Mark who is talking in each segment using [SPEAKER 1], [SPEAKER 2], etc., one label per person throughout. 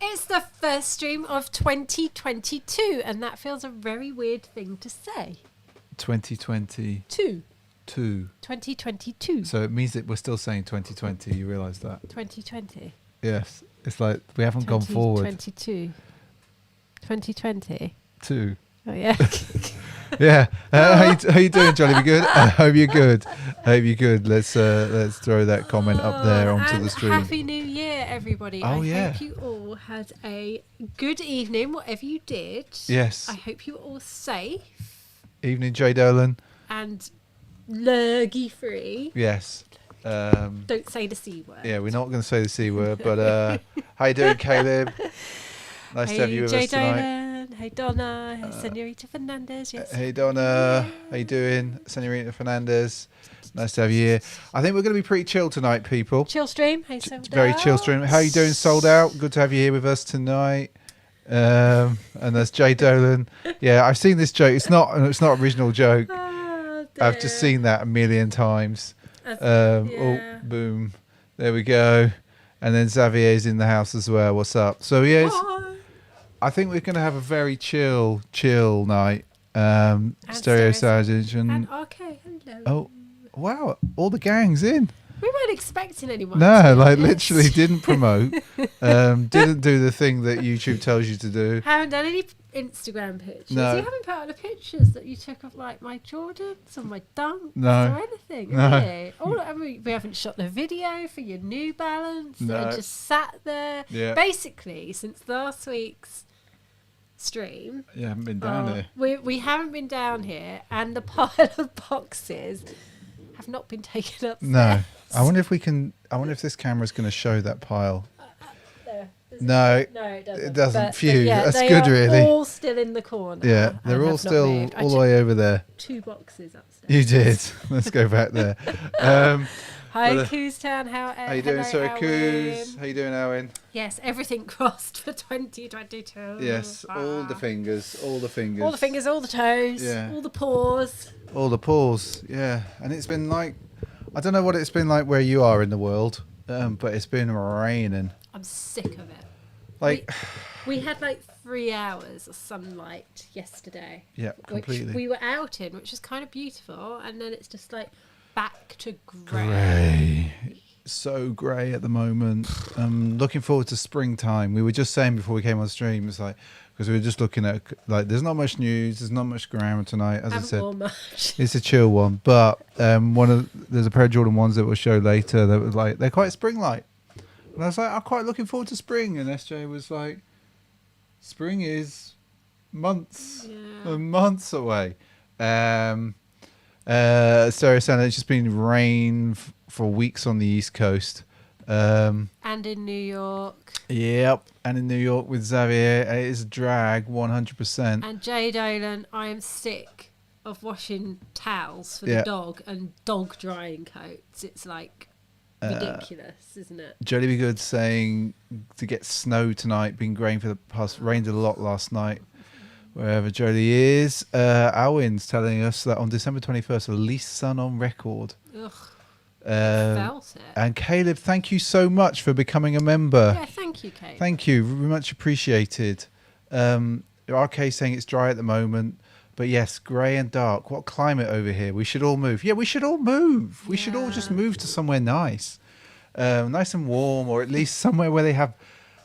[SPEAKER 1] It's the first stream of 2022, and that feels a very weird thing to say.
[SPEAKER 2] 2022.
[SPEAKER 1] 2022.
[SPEAKER 2] So it means that we're still saying 2020. You realise that?
[SPEAKER 1] 2020.
[SPEAKER 2] Yes. It's like we haven't gone forward.
[SPEAKER 1] 2022. 2020.
[SPEAKER 2] Two.
[SPEAKER 1] Oh, yeah.
[SPEAKER 2] Yeah. How you doing, Johnny? You good? I hope you're good. Let's throw that comment up there onto the stream.
[SPEAKER 1] Happy New Year, everybody.
[SPEAKER 2] Oh,
[SPEAKER 1] I hope you all had a good evening, whatever you did.
[SPEAKER 2] Yes.
[SPEAKER 1] I hope you were all safe.
[SPEAKER 2] Evening, Jay Dolan.
[SPEAKER 1] And lurgy free.
[SPEAKER 2] Yes.
[SPEAKER 1] Don't say the C word.
[SPEAKER 2] Yeah, we're not going to say the C word, but how you doing, Caleb? Nice to have you with us tonight.
[SPEAKER 1] Hey Donna, hey Senorita Fernandez. Yes.
[SPEAKER 2] Hey Donna, how you doing, Senorita Fernandez? Nice to have you here. I think we're going to be pretty chill tonight, people.
[SPEAKER 1] Chill stream. Hey, sold out.
[SPEAKER 2] Very chill stream. How you doing, sold out? Good to have you here with us tonight. And that's Jay Dolan. Yeah, I've seen this joke. It's not an original joke.
[SPEAKER 1] Oh,
[SPEAKER 2] I've just seen that a million times. Oh, boom. There we go. And then Xavier's in the house as well. What's up? So yeah, I think we're going to have a very chill night. Stereo Sergeant
[SPEAKER 1] and RK, hello.
[SPEAKER 2] Oh, wow! All the gang's in.
[SPEAKER 1] We weren't expecting anyone.
[SPEAKER 2] No, like literally didn't promote. Didn't do the thing that YouTube tells you to do.
[SPEAKER 1] Haven't done any Instagram pictures.
[SPEAKER 2] No.
[SPEAKER 1] You haven't put out the pictures that you took of like my Jordans or my Dunks or anything.
[SPEAKER 2] No.
[SPEAKER 1] Really. We haven't shot the video for your New Balance.
[SPEAKER 2] No.
[SPEAKER 1] I just sat there.
[SPEAKER 2] Yeah.
[SPEAKER 1] Basically, since last week's stream.
[SPEAKER 2] You haven't been down here.
[SPEAKER 1] We haven't been down here, and the pile of boxes have not been taken up.
[SPEAKER 2] No. I wonder if this camera's going to show that pile. No,
[SPEAKER 1] it doesn't.
[SPEAKER 2] It doesn't.
[SPEAKER 1] But
[SPEAKER 2] Phew,
[SPEAKER 1] yeah,
[SPEAKER 2] that's
[SPEAKER 1] they
[SPEAKER 2] good,
[SPEAKER 1] are
[SPEAKER 2] really.
[SPEAKER 1] all still in the corner.
[SPEAKER 2] Yeah, they're all still all the way over there.
[SPEAKER 1] 2 boxes upstairs.
[SPEAKER 2] You did. Let's go back there.
[SPEAKER 1] Hi, Coos-town. How
[SPEAKER 2] you doing, sorry,
[SPEAKER 1] Owen?
[SPEAKER 2] Coos? How you doing, Owen?
[SPEAKER 1] Yes, everything crossed for 2022.
[SPEAKER 2] Yes, all the fingers.
[SPEAKER 1] All the fingers, all the toes, all the paws.
[SPEAKER 2] All the paws, yeah. And it's been like, I don't know what it's been like where you are in the world, but it's been raining.
[SPEAKER 1] I'm sick of it.
[SPEAKER 2] Like
[SPEAKER 1] we had like 3 hours of sunlight yesterday.
[SPEAKER 2] Yeah, completely.
[SPEAKER 1] Which we were out in, which was kind of beautiful, and then it's just like back to
[SPEAKER 2] grey. So grey at the moment. Looking forward to springtime. We were just saying before we came on stream, it's like, because we were just looking at, like, there's not much news, there's not much grammar tonight, as I said.
[SPEAKER 1] Much.
[SPEAKER 2] It's a chill one, but there's a pair of Jordan 1s that we'll show later that was like, they're quite spring-like. And I was like, I'm quite looking forward to spring. And SJ was like, spring is months and months away. Sorry, Santa, it's just been rain for weeks on the East Coast.
[SPEAKER 1] And in New York.
[SPEAKER 2] Yep, and in New York with Xavier. It is a drag, 100%.
[SPEAKER 1] And Jay Dolan, I am sick of washing towels for the dog and dog drying coats. It's like ridiculous, isn't it?
[SPEAKER 2] Jolly Be Good saying to get snow tonight. Been rained rained a lot last night. Wherever Jolly is, Alwyn's telling us that on December 21st, the least sun on record.
[SPEAKER 1] Ugh. Felt it.
[SPEAKER 2] And Caleb, thank you so much for becoming a member.
[SPEAKER 1] Yeah, thank you, Caleb.
[SPEAKER 2] Thank you, very much appreciated. RK saying it's dry at the moment, but yes, grey and dark. What climate over here? We should all move. Yeah, we should all move. We should all just move to somewhere nice, nice and warm, or at least somewhere where they have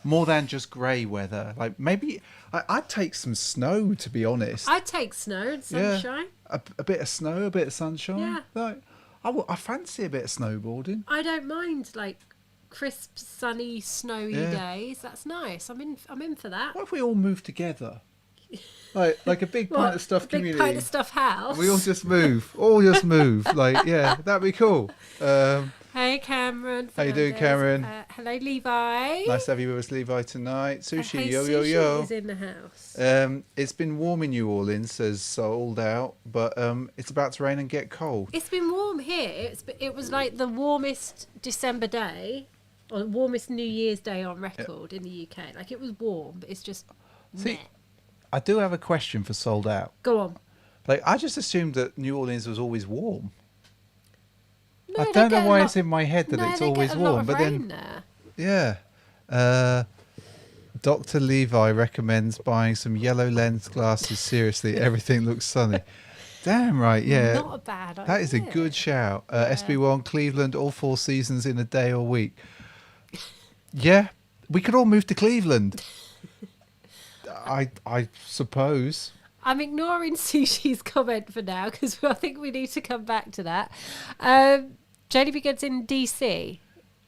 [SPEAKER 2] more than just grey weather. Like maybe I'd take some snow, to be honest.
[SPEAKER 1] I'd take snow and sunshine.
[SPEAKER 2] Yeah, a bit of snow, a bit of sunshine.
[SPEAKER 1] Yeah.
[SPEAKER 2] Like, I fancy a bit of snowboarding.
[SPEAKER 1] I don't mind like crisp, sunny, snowy days. That's nice. I'm in for that.
[SPEAKER 2] What if we all move together? Like a big Pint of Stuff community.
[SPEAKER 1] Big Pint of Stuff house.
[SPEAKER 2] We all just move. Like, yeah, that'd be cool.
[SPEAKER 1] Hey, Cameron.
[SPEAKER 2] How you doing, Cameron?
[SPEAKER 1] Hello, Levi.
[SPEAKER 2] Nice to have you with us, Levi, tonight. Sushi,
[SPEAKER 1] hey,
[SPEAKER 2] yo.
[SPEAKER 1] Sushi is in the house.
[SPEAKER 2] It's been warm in New Orleans, says Sold Out, but it's about to rain and get cold.
[SPEAKER 1] It's been warm here. It was like the warmest December day, or the warmest New Year's Day on record in the UK. Like, it was warm, but it's just meh.
[SPEAKER 2] I do have a question for Sold Out.
[SPEAKER 1] Go on.
[SPEAKER 2] Like, I just assumed that New Orleans was always warm.
[SPEAKER 1] No,
[SPEAKER 2] I don't know why it's in my head that it's always warm, but then
[SPEAKER 1] there.
[SPEAKER 2] yeah. Dr. Levi recommends buying some yellow lens glasses. Seriously, everything looks sunny. Damn right, yeah.
[SPEAKER 1] Not a bad idea.
[SPEAKER 2] That is a good shout. SB1, Cleveland, all 4 seasons in a day or week. Yeah, we could all move to Cleveland. I suppose.
[SPEAKER 1] I'm ignoring Sushi's comment for now because I think we need to come back to that. Jodie Begins in DC.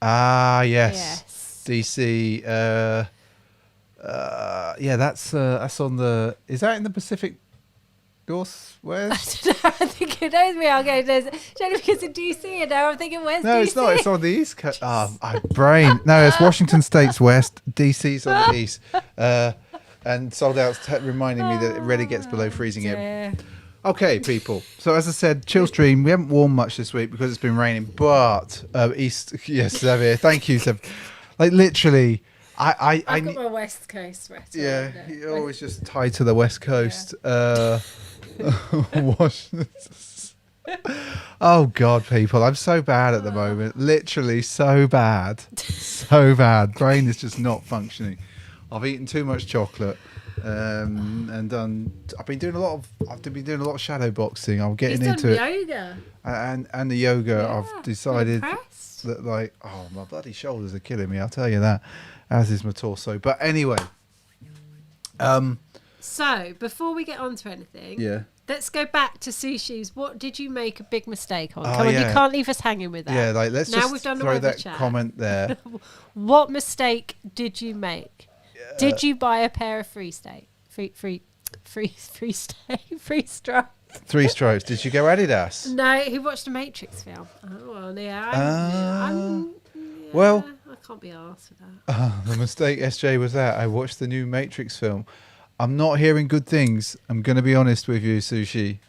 [SPEAKER 2] Ah, yes.
[SPEAKER 1] Yes.
[SPEAKER 2] DC. Yeah, that's on the. Is that in the Pacific Northwest?
[SPEAKER 1] I think it knows me. I'll go. There's Jodie Begins in DC, and now I'm thinking where's
[SPEAKER 2] No,
[SPEAKER 1] DC?
[SPEAKER 2] it's not. It's on the East Coast. My brain. No, it's Washington State's west. DC's on the east. And sold out's reminding me that it really gets below freezing here.
[SPEAKER 1] Yeah.
[SPEAKER 2] Okay, people. So as I said, chill stream. We haven't worn much this week because it's been raining. But East, yes, Xavier. Thank you, Xavier. Like literally,
[SPEAKER 1] I've got my West Coast sweater.
[SPEAKER 2] Yeah, you're always just tied to the West Coast. Yeah. Oh God, people! I'm so bad at the moment. Literally, so bad, so bad. Brain is just not functioning. I've eaten too much chocolate. And done. I've been doing a lot of shadow boxing. I'm getting into it.
[SPEAKER 1] Yoga.
[SPEAKER 2] And the yoga.
[SPEAKER 1] Yeah,
[SPEAKER 2] I've decided that my bloody shoulders are killing me. I'll tell you that. As is my torso. But anyway.
[SPEAKER 1] So before we get on to anything, let's go back to Sushi's. What did you make a big mistake on? Come on, you can't leave us hanging with that.
[SPEAKER 2] Yeah, let's
[SPEAKER 1] now
[SPEAKER 2] just
[SPEAKER 1] we've done
[SPEAKER 2] throw that
[SPEAKER 1] chat.
[SPEAKER 2] comment there.
[SPEAKER 1] What mistake did you make? Did you buy a pair of free stripes?
[SPEAKER 2] 3 stripes. Did you go Adidas?
[SPEAKER 1] No, he watched a Matrix film. Oh, well, yeah.
[SPEAKER 2] Well,
[SPEAKER 1] I can't be arsed with that.
[SPEAKER 2] The mistake, SJ, was that I watched the new Matrix film. I'm not hearing good things. I'm going to be honest with you, Sushi.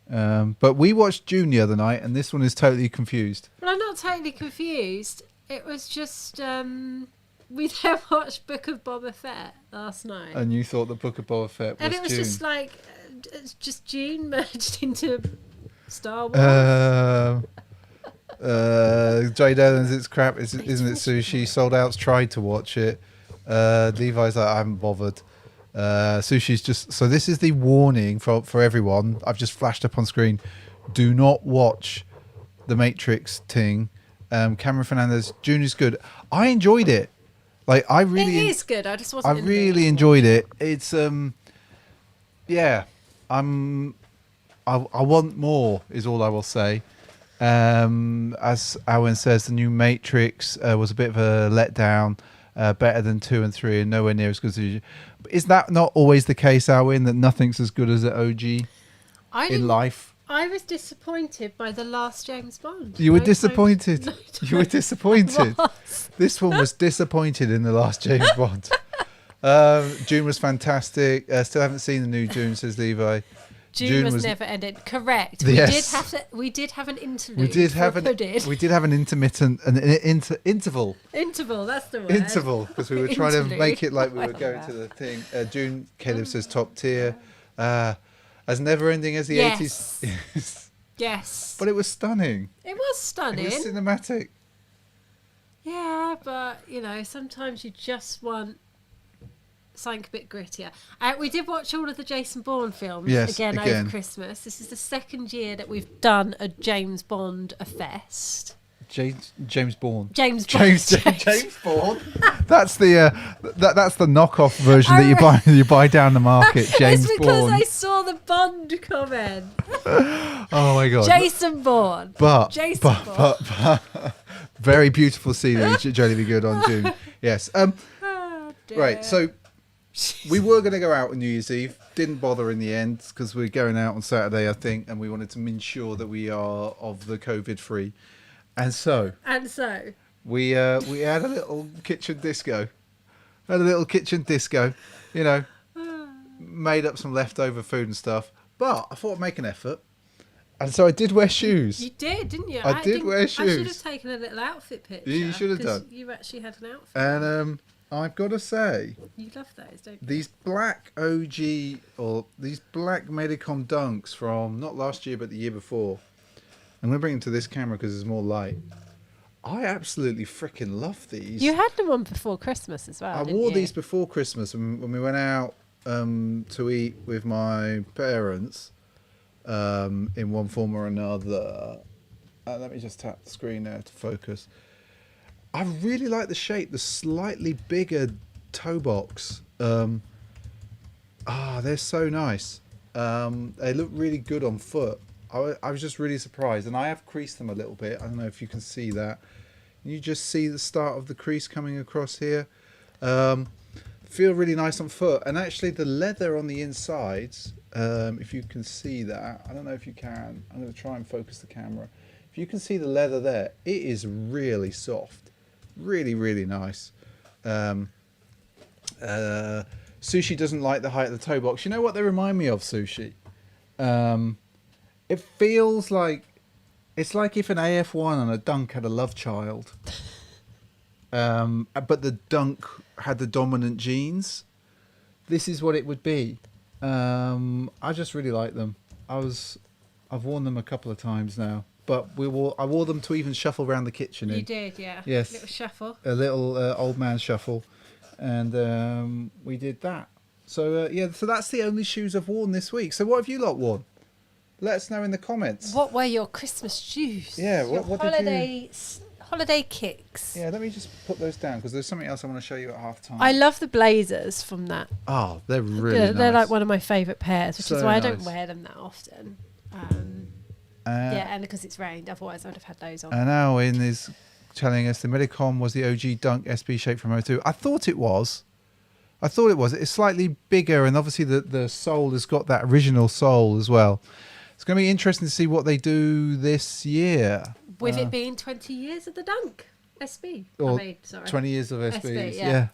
[SPEAKER 2] But we watched June the other night, and this one is totally confused.
[SPEAKER 1] Well, I'm not totally confused. It was just... we then watched Book of Boba Fett last night.
[SPEAKER 2] And you thought the Book of Boba Fett was June.
[SPEAKER 1] And it was just like... it's just June merged into Star Wars.
[SPEAKER 2] Jay Dillon's it's crap, isn't it, Sushi? Sold Out's tried to watch it. Levi's like, I haven't bothered. Sushi's just... So this is the warning for everyone. I've just flashed up on screen. Do not watch the Matrix thing. Cameron Fernandez, June is good. I enjoyed it. Like I really...
[SPEAKER 1] It is good. I just wasn't...
[SPEAKER 2] I really enjoyed it. It's... yeah. I want more is all I will say. As Owen says, the new Matrix was a bit of a letdown, better than 2 and 3 and nowhere near as good as the... Is that not always the case, Owen, that nothing's as good as the OG in life?
[SPEAKER 1] I was disappointed by the last James Bond.
[SPEAKER 2] You were disappointed? You were disappointed? This one was disappointed in the last James Bond. June was fantastic. Still haven't seen the new June, says Levi.
[SPEAKER 1] June was never ended. Correct.
[SPEAKER 2] Yes.
[SPEAKER 1] We did have an interlude.
[SPEAKER 2] We did have an intermittent interval.
[SPEAKER 1] Interval, that's the word.
[SPEAKER 2] Interval, because we were trying to make it like we were going to the thing. June, Caleb says top tier. As never ending as the 80s.
[SPEAKER 1] Yes.
[SPEAKER 2] But it was stunning.
[SPEAKER 1] It was stunning.
[SPEAKER 2] It was cinematic.
[SPEAKER 1] Yeah, but sometimes you just want something a bit grittier. We did watch all of the Jason Bourne films again over Christmas. This is the second year that we've done a James Bond fest.
[SPEAKER 2] James Bourne.
[SPEAKER 1] James
[SPEAKER 2] Bourne. That's the knockoff version that you buy down the market. James
[SPEAKER 1] It's because
[SPEAKER 2] Bourne.
[SPEAKER 1] I saw the Bond comment.
[SPEAKER 2] Oh my God.
[SPEAKER 1] Jason Bourne. But
[SPEAKER 2] very beautiful scenery. Jolly be good on June. Yes. Right. So we were going to go out on New Year's Eve. Didn't bother in the end because we're going out on Saturday, I think, and we wanted to ensure that we are of the COVID free. And so we had a little kitchen disco. Made up some leftover food and stuff. But I thought I'd make an effort. And so I did wear shoes.
[SPEAKER 1] You did, didn't you?
[SPEAKER 2] I did wear shoes.
[SPEAKER 1] I should have taken a little outfit picture.
[SPEAKER 2] You should have done.
[SPEAKER 1] You actually had an outfit.
[SPEAKER 2] And I've got to say...
[SPEAKER 1] You love those, don't you?
[SPEAKER 2] These black OG, or these black Medicom dunks from, not last year, but the year before. I'm going to bring them to this camera because there's more light. I absolutely freaking love these.
[SPEAKER 1] You had them on before Christmas as well.
[SPEAKER 2] I wore these before Christmas when we went out to eat with my parents in one form or another. Let me just tap the screen there to focus. I really like the shape, the slightly bigger toe box. They're so nice. They look really good on foot. I was just really surprised, and I have creased them a little bit. I don't know if you can see that. You just see the start of the crease coming across here. Feel really nice on foot, and actually the leather on the insides, if you can see that, I don't know if you can. I'm going to try and focus the camera. If you can see the leather there, it is really soft, really, really nice. Sushi doesn't like the height of the toe box. You know what they remind me of, Sushi? It feels like it's like if an AF1 and a Dunk had a love child, but the Dunk had the dominant genes. This is what it would be. I just really like them. I've worn them a couple of times now, but I wore them to even shuffle around the kitchen.
[SPEAKER 1] You did, yeah.
[SPEAKER 2] Yes.
[SPEAKER 1] A little shuffle.
[SPEAKER 2] A little old man shuffle, and we did that. So so that's the only shoes I've worn this week. So what have you lot worn? Let us know in the comments.
[SPEAKER 1] What were your Christmas shoes?
[SPEAKER 2] Yeah, what
[SPEAKER 1] did you... Holiday kicks.
[SPEAKER 2] Yeah, let me just put those down because there's something else I want to show you at half time.
[SPEAKER 1] I love the blazers from that.
[SPEAKER 2] Oh, they're really nice.
[SPEAKER 1] They're like one of my favourite pairs, which is why I don't wear them that often. And because it's rained, otherwise I'd have had those on.
[SPEAKER 2] And Owen is telling us the Medicom was the OG Dunk SB shape from O2. I thought it was. It's slightly bigger, and obviously the sole has got that original sole as well. It's going to be interesting to see what they do this year.
[SPEAKER 1] With it being 20 years of the Dunk SB.
[SPEAKER 2] Or 20 years of SBs, yeah.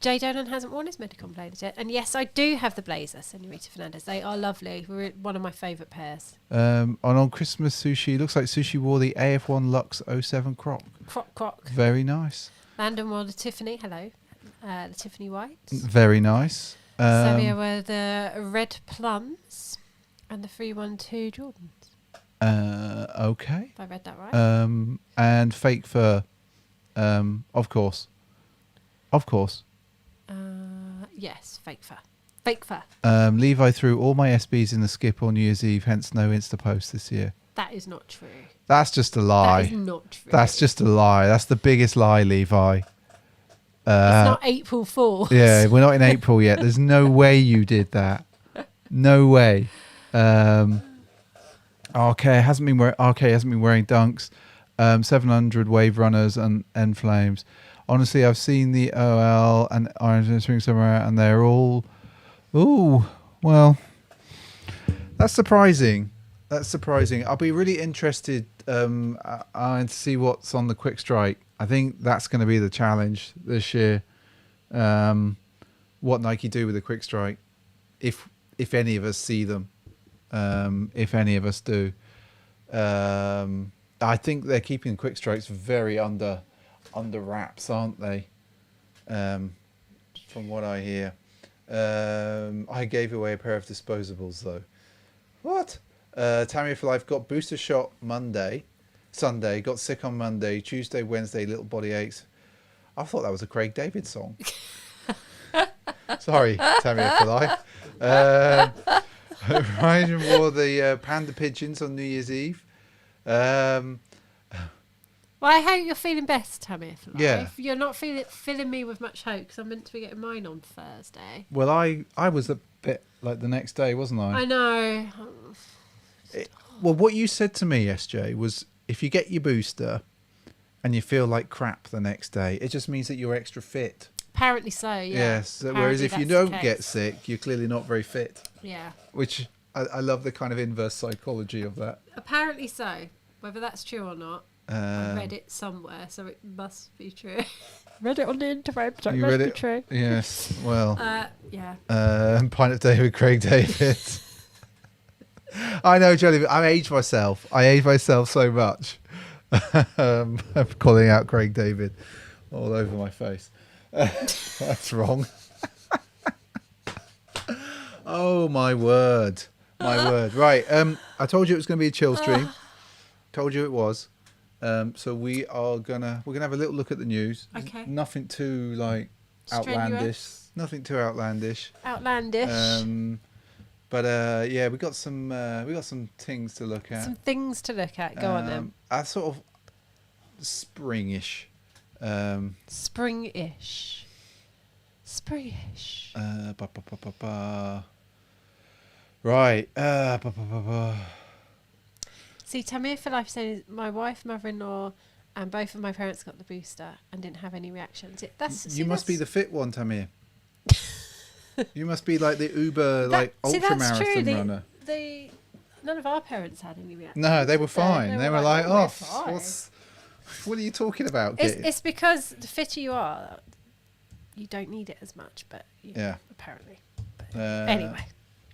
[SPEAKER 1] Jay Dolan hasn't worn his Medicom blazers yet. And yes, I do have the blazer, Senorita Fernandez. They are lovely. One of my favourite pairs.
[SPEAKER 2] And on Christmas, Sushi, looks like Sushi wore the AF1 Lux 07 Croc.
[SPEAKER 1] Croc.
[SPEAKER 2] Very nice.
[SPEAKER 1] Landon wore the Tiffany, hello. The Tiffany White.
[SPEAKER 2] Very nice.
[SPEAKER 1] Samia wore the Red Plums and the 312 Jordans.
[SPEAKER 2] Okay.
[SPEAKER 1] Have I read that right?
[SPEAKER 2] And fake fur. Of course.
[SPEAKER 1] Yes, fake fur. Fake fur.
[SPEAKER 2] Levi threw all my SBs in the skip on New Year's Eve, hence no Insta post this year.
[SPEAKER 1] That is not true.
[SPEAKER 2] That's just a lie.
[SPEAKER 1] That is not true.
[SPEAKER 2] That's just a lie. That's the biggest lie, Levi.
[SPEAKER 1] It's not April Fool's.
[SPEAKER 2] Yeah, we're not in April yet. There's no way you did that. No way. RK hasn't been wearing Dunks. 700 Wave Runners and End Flames. Honestly, I've seen the OL and Orange Spring Summer, and they're all. Ooh, well, that's surprising. I'll be really interested to see what's on the Quick Strike. I think that's going to be the challenge this year. What Nike do with the Quick Strike, if any of us see them, if any of us do. I think they're keeping Quick Strikes very under wraps, aren't they? From what I hear. I gave away a pair of disposables though. What? Tammy for Life got booster shot Sunday, got sick on Monday, Tuesday, Wednesday, little body aches. I thought that was a Craig David song. Sorry, Tammy for Life. Ryan wore the panda pigeons on New Year's Eve.
[SPEAKER 1] Well, I hope you're feeling best, Tammy for Life.
[SPEAKER 2] Yeah.
[SPEAKER 1] You're not filling me with much hope because I'm meant to be getting mine on Thursday.
[SPEAKER 2] Well, I was a bit like the next day, wasn't I?
[SPEAKER 1] I know.
[SPEAKER 2] Well, what you said to me, SJ, was if you get your booster and you feel like crap the next day, it just means that you're extra fit.
[SPEAKER 1] Apparently so, yeah.
[SPEAKER 2] Yes, whereas if you don't get sick, you're clearly not very fit.
[SPEAKER 1] Yeah.
[SPEAKER 2] Which, I love the kind of inverse psychology of that.
[SPEAKER 1] Apparently so. Whether that's true or not, I read it somewhere, so it must be true. Read it on the interweb, so it must be true.
[SPEAKER 2] Yes, well.
[SPEAKER 1] Yeah.
[SPEAKER 2] Pint of Day with Craig David. I know, Johnny, but I age myself so much. I'm calling out Craig David all over my face. That's wrong. Oh, my word. Right. I told you it was going to be a chill stream. Told you it was. So we're gonna have a little look at the news.
[SPEAKER 1] Okay.
[SPEAKER 2] Nothing too like outlandish.
[SPEAKER 1] Strenuous.
[SPEAKER 2] Nothing too outlandish.
[SPEAKER 1] Outlandish.
[SPEAKER 2] But yeah, we got some things to look at.
[SPEAKER 1] Some things to look at. Go on then.
[SPEAKER 2] A sort of springish.
[SPEAKER 1] Springish. Springish.
[SPEAKER 2] Right.
[SPEAKER 1] See, Tamir for life says my wife, mother-in-law, and both of my parents got the booster and didn't have any reactions.
[SPEAKER 2] You must be the fit one, Tamir. You must be like the Uber ultra marathon runner.
[SPEAKER 1] None of our parents had any reactions.
[SPEAKER 2] No, they were fine. They were like,
[SPEAKER 1] oh,
[SPEAKER 2] what are you talking about?
[SPEAKER 1] It's because the fitter you are, you don't need it as much. But apparently. But anyway.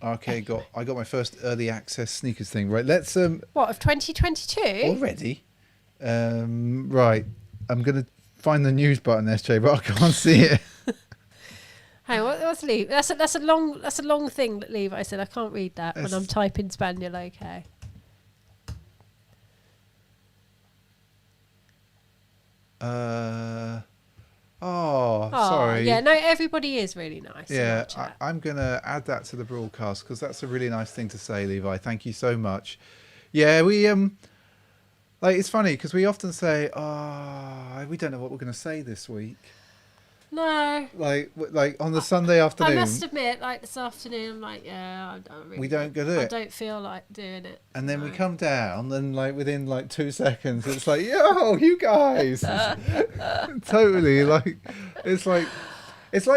[SPEAKER 2] Okay, I got my first early access sneakers thing. Right, let's
[SPEAKER 1] What, of 2022?
[SPEAKER 2] Already? Right. I'm gonna find the news button, SJ, but I can't see it.
[SPEAKER 1] Hey, what's Levi? That's a long thing that Levi said. I can't read that when I'm typing Spaniel. Okay.
[SPEAKER 2] Sorry.
[SPEAKER 1] Yeah, no, everybody is really nice.
[SPEAKER 2] Yeah, I'm gonna add that to the broadcast because that's a really nice thing to say, Levi. Thank you so much. Yeah, we it's funny because we often say, we don't know what we're gonna say this week.
[SPEAKER 1] No.
[SPEAKER 2] Like on the Sunday afternoon.
[SPEAKER 1] I must admit, this afternoon, I'm like, I don't really.
[SPEAKER 2] We don't do it.
[SPEAKER 1] I don't feel like doing it.
[SPEAKER 2] And then we come down, and within 2 seconds, it's like, yo, you guys, totally it's like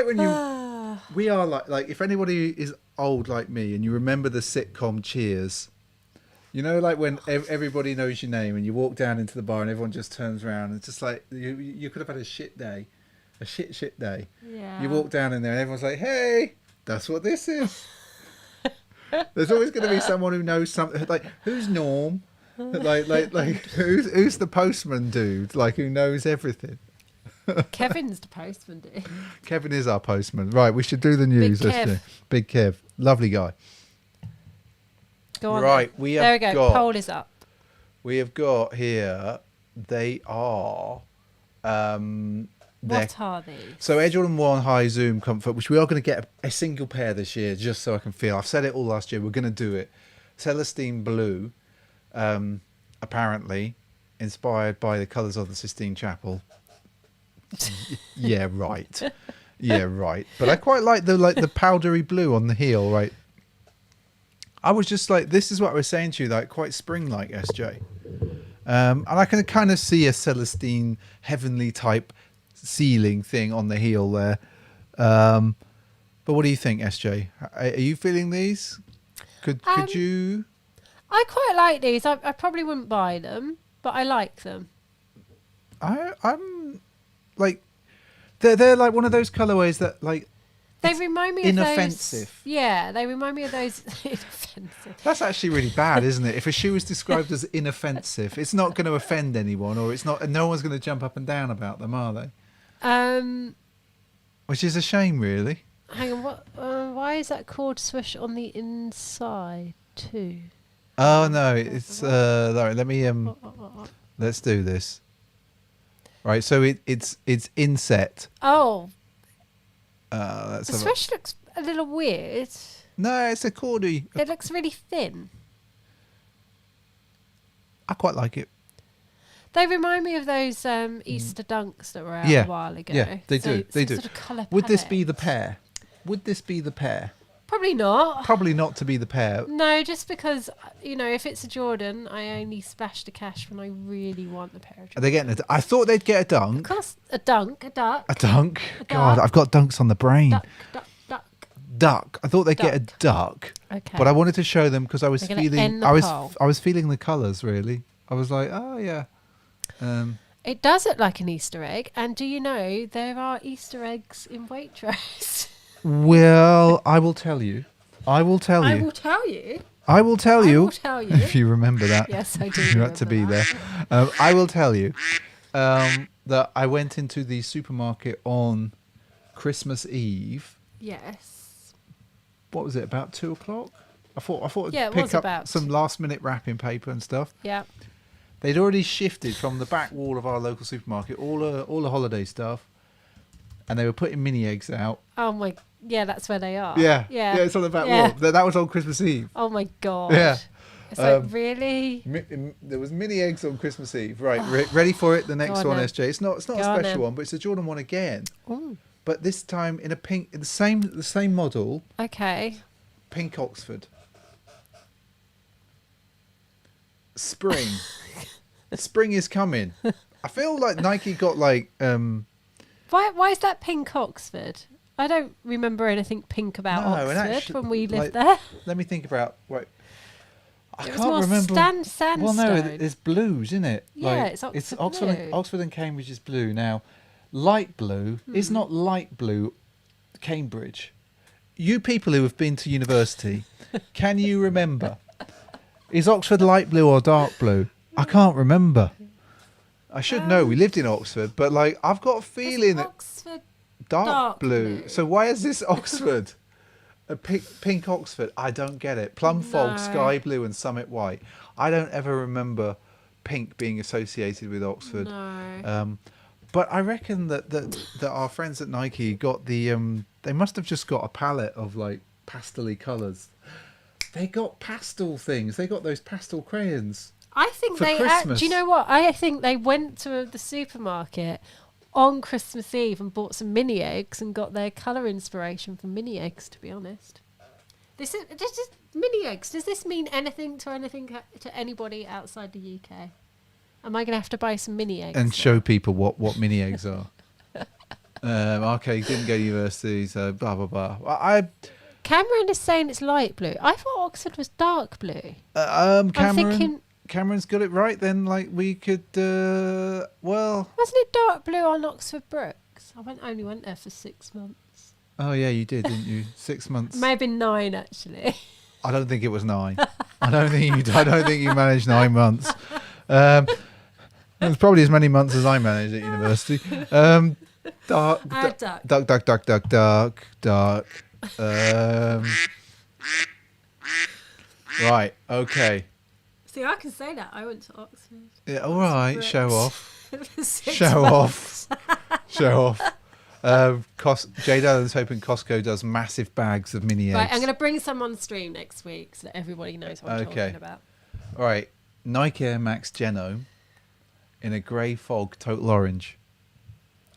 [SPEAKER 2] when you, we are like if anybody is old like me and you remember the sitcom Cheers. You know, when everybody knows your name and you walk down into the bar and everyone just turns around and it's just like you could have had a shit day. A shit day.
[SPEAKER 1] Yeah.
[SPEAKER 2] You walk down in there and everyone's like, hey, that's what this is. There's always going to be someone who knows something. Like, who's Norm? Who's the postman dude? Who knows everything?
[SPEAKER 1] Kevin's the postman dude.
[SPEAKER 2] Kevin is our postman. Right, we should do the news. Big Kev. Lovely guy.
[SPEAKER 1] Go on.
[SPEAKER 2] Right,
[SPEAKER 1] then. There we go. Poll is up.
[SPEAKER 2] We have got here, they are...
[SPEAKER 1] what are these?
[SPEAKER 2] So Air Jordan 1 High Zoom Comfort, which we are going to get a single pair this year, just so I can feel. I've said it all last year. We're going to do it. Celestine Blue, apparently inspired by the colours of the Sistine Chapel. Yeah, right. Yeah, right. But I quite like the powdery blue on the heel. Right. I was just this is what I was saying to you, quite spring-like, SJ. And I can kind of see a Celestine heavenly type ceiling thing on the heel there, but what do you think, SJ? Are you feeling these? Could you?
[SPEAKER 1] I quite like these. I probably wouldn't buy them, but I like them.
[SPEAKER 2] I'm they're one of those colorways that
[SPEAKER 1] they remind me
[SPEAKER 2] inoffensive.
[SPEAKER 1] Of those. Yeah, they remind me of those inoffensive.
[SPEAKER 2] That's actually really bad, isn't it? If a shoe is described as inoffensive, it's not going to offend anyone, or it's not, and no one's going to jump up and down about them, are they? Which is a shame, really.
[SPEAKER 1] Hang on, what? Why is that cord swoosh on the inside too?
[SPEAKER 2] Oh no, it's let me let's do this. Right, so it's inset.
[SPEAKER 1] Oh.
[SPEAKER 2] The
[SPEAKER 1] swoosh looks a little weird.
[SPEAKER 2] No, it's a cordy.
[SPEAKER 1] It looks really thin.
[SPEAKER 2] I quite like it.
[SPEAKER 1] They remind me of those Easter dunks that were out a while ago.
[SPEAKER 2] Yeah, they do. They do.
[SPEAKER 1] Sort of colour
[SPEAKER 2] Would this be the pair? Would this be the pair?
[SPEAKER 1] Probably not.
[SPEAKER 2] Probably not to be the pair.
[SPEAKER 1] No, just because, if it's a Jordan, I only splash the cash when I really want the pair of Jordans.
[SPEAKER 2] Are they getting I thought they'd get a dunk.
[SPEAKER 1] Of course, a dunk, a duck.
[SPEAKER 2] A dunk? God, I've got dunks on the brain. Duck. I thought they'd get a duck.
[SPEAKER 1] Okay.
[SPEAKER 2] But I wanted to show them because I was feeling I was feeling the colours, really. I was like, oh yeah.
[SPEAKER 1] It does look like an Easter egg, and do you know there are Easter eggs in Waitrose?
[SPEAKER 2] Well, I will tell you. I will tell you. If you remember that.
[SPEAKER 1] Yes, I do.
[SPEAKER 2] You had to be there. I will tell you that I went into the supermarket on Christmas Eve.
[SPEAKER 1] Yes.
[SPEAKER 2] What was it? About 2:00? I thought I'd
[SPEAKER 1] it
[SPEAKER 2] pick
[SPEAKER 1] was
[SPEAKER 2] up
[SPEAKER 1] about
[SPEAKER 2] some last minute wrapping paper and stuff.
[SPEAKER 1] Yeah.
[SPEAKER 2] They'd already shifted from the back wall of our local supermarket, all the holiday stuff, and they were putting mini eggs out.
[SPEAKER 1] Oh my, yeah, that's where they are.
[SPEAKER 2] Yeah,
[SPEAKER 1] yeah,
[SPEAKER 2] it's on the back wall. That was on Christmas Eve.
[SPEAKER 1] Oh my god.
[SPEAKER 2] Yeah,
[SPEAKER 1] it's like really.
[SPEAKER 2] There was mini eggs on Christmas Eve. Right, ready for it? The next one,
[SPEAKER 1] then.
[SPEAKER 2] SJ. It's not a special one, but it's a Jordan 1 again.
[SPEAKER 1] Ooh.
[SPEAKER 2] But this time in a pink, in the same model.
[SPEAKER 1] Okay.
[SPEAKER 2] Pink Oxford. Spring. Spring is coming. I feel like Nike got like.
[SPEAKER 1] Why is that pink Oxford? I don't remember anything pink about Oxford when we lived there.
[SPEAKER 2] Let me think about. Right. I
[SPEAKER 1] It
[SPEAKER 2] can't remember.
[SPEAKER 1] Sandstone.
[SPEAKER 2] Well, no, it's blues, isn't it?
[SPEAKER 1] Yeah,
[SPEAKER 2] like,
[SPEAKER 1] it's Oxford.
[SPEAKER 2] It's Oxford and Cambridge is blue. Now, light blue is not light blue. Cambridge. You people who have been to university, can you remember? Is Oxford light blue or dark blue? I can't remember. I should know. We lived in Oxford, but like I've got a feeling that
[SPEAKER 1] Oxford
[SPEAKER 2] dark blue. So why is this Oxford? A pink Oxford? I don't get it. Plum fog, sky blue, and summit white. I don't ever remember pink being associated with Oxford.
[SPEAKER 1] No.
[SPEAKER 2] But I reckon that our friends at Nike got the they must have just got a palette of like pastel-y colours. They got pastel things. They got those pastel crayons.
[SPEAKER 1] I think
[SPEAKER 2] do
[SPEAKER 1] you know what? I think they went to the supermarket on Christmas Eve and bought some mini eggs and got their colour inspiration from mini eggs, to be honest. This is mini eggs. Does this mean anything to anybody outside the UK? Am I going to have to buy some mini eggs?
[SPEAKER 2] And show people what mini eggs are. Okay, didn't go to university, so blah, blah, blah.
[SPEAKER 1] Cameron is saying it's light blue. I thought Oxford was dark blue.
[SPEAKER 2] Cameron's got it right then. Like we could, well.
[SPEAKER 1] Wasn't it dark blue on Oxford Brooks? I only went there for 6 months.
[SPEAKER 2] Oh yeah, you did, didn't you? 6 months.
[SPEAKER 1] Maybe 9 actually.
[SPEAKER 2] I don't think it was 9. I don't think you managed 9 months. It was probably as many months as I managed at university. Dark. Right. Okay.
[SPEAKER 1] See, I can say that. I went to Oxford.
[SPEAKER 2] Yeah. All right. Show off.
[SPEAKER 1] Show
[SPEAKER 2] off. Show off. Jade Allen's hoping Costco does massive bags of mini eggs.
[SPEAKER 1] Right. I'm going to bring some on stream next week so that everybody knows what I'm talking about.
[SPEAKER 2] All right. Nike Air Max Geno in a grey fog total orange.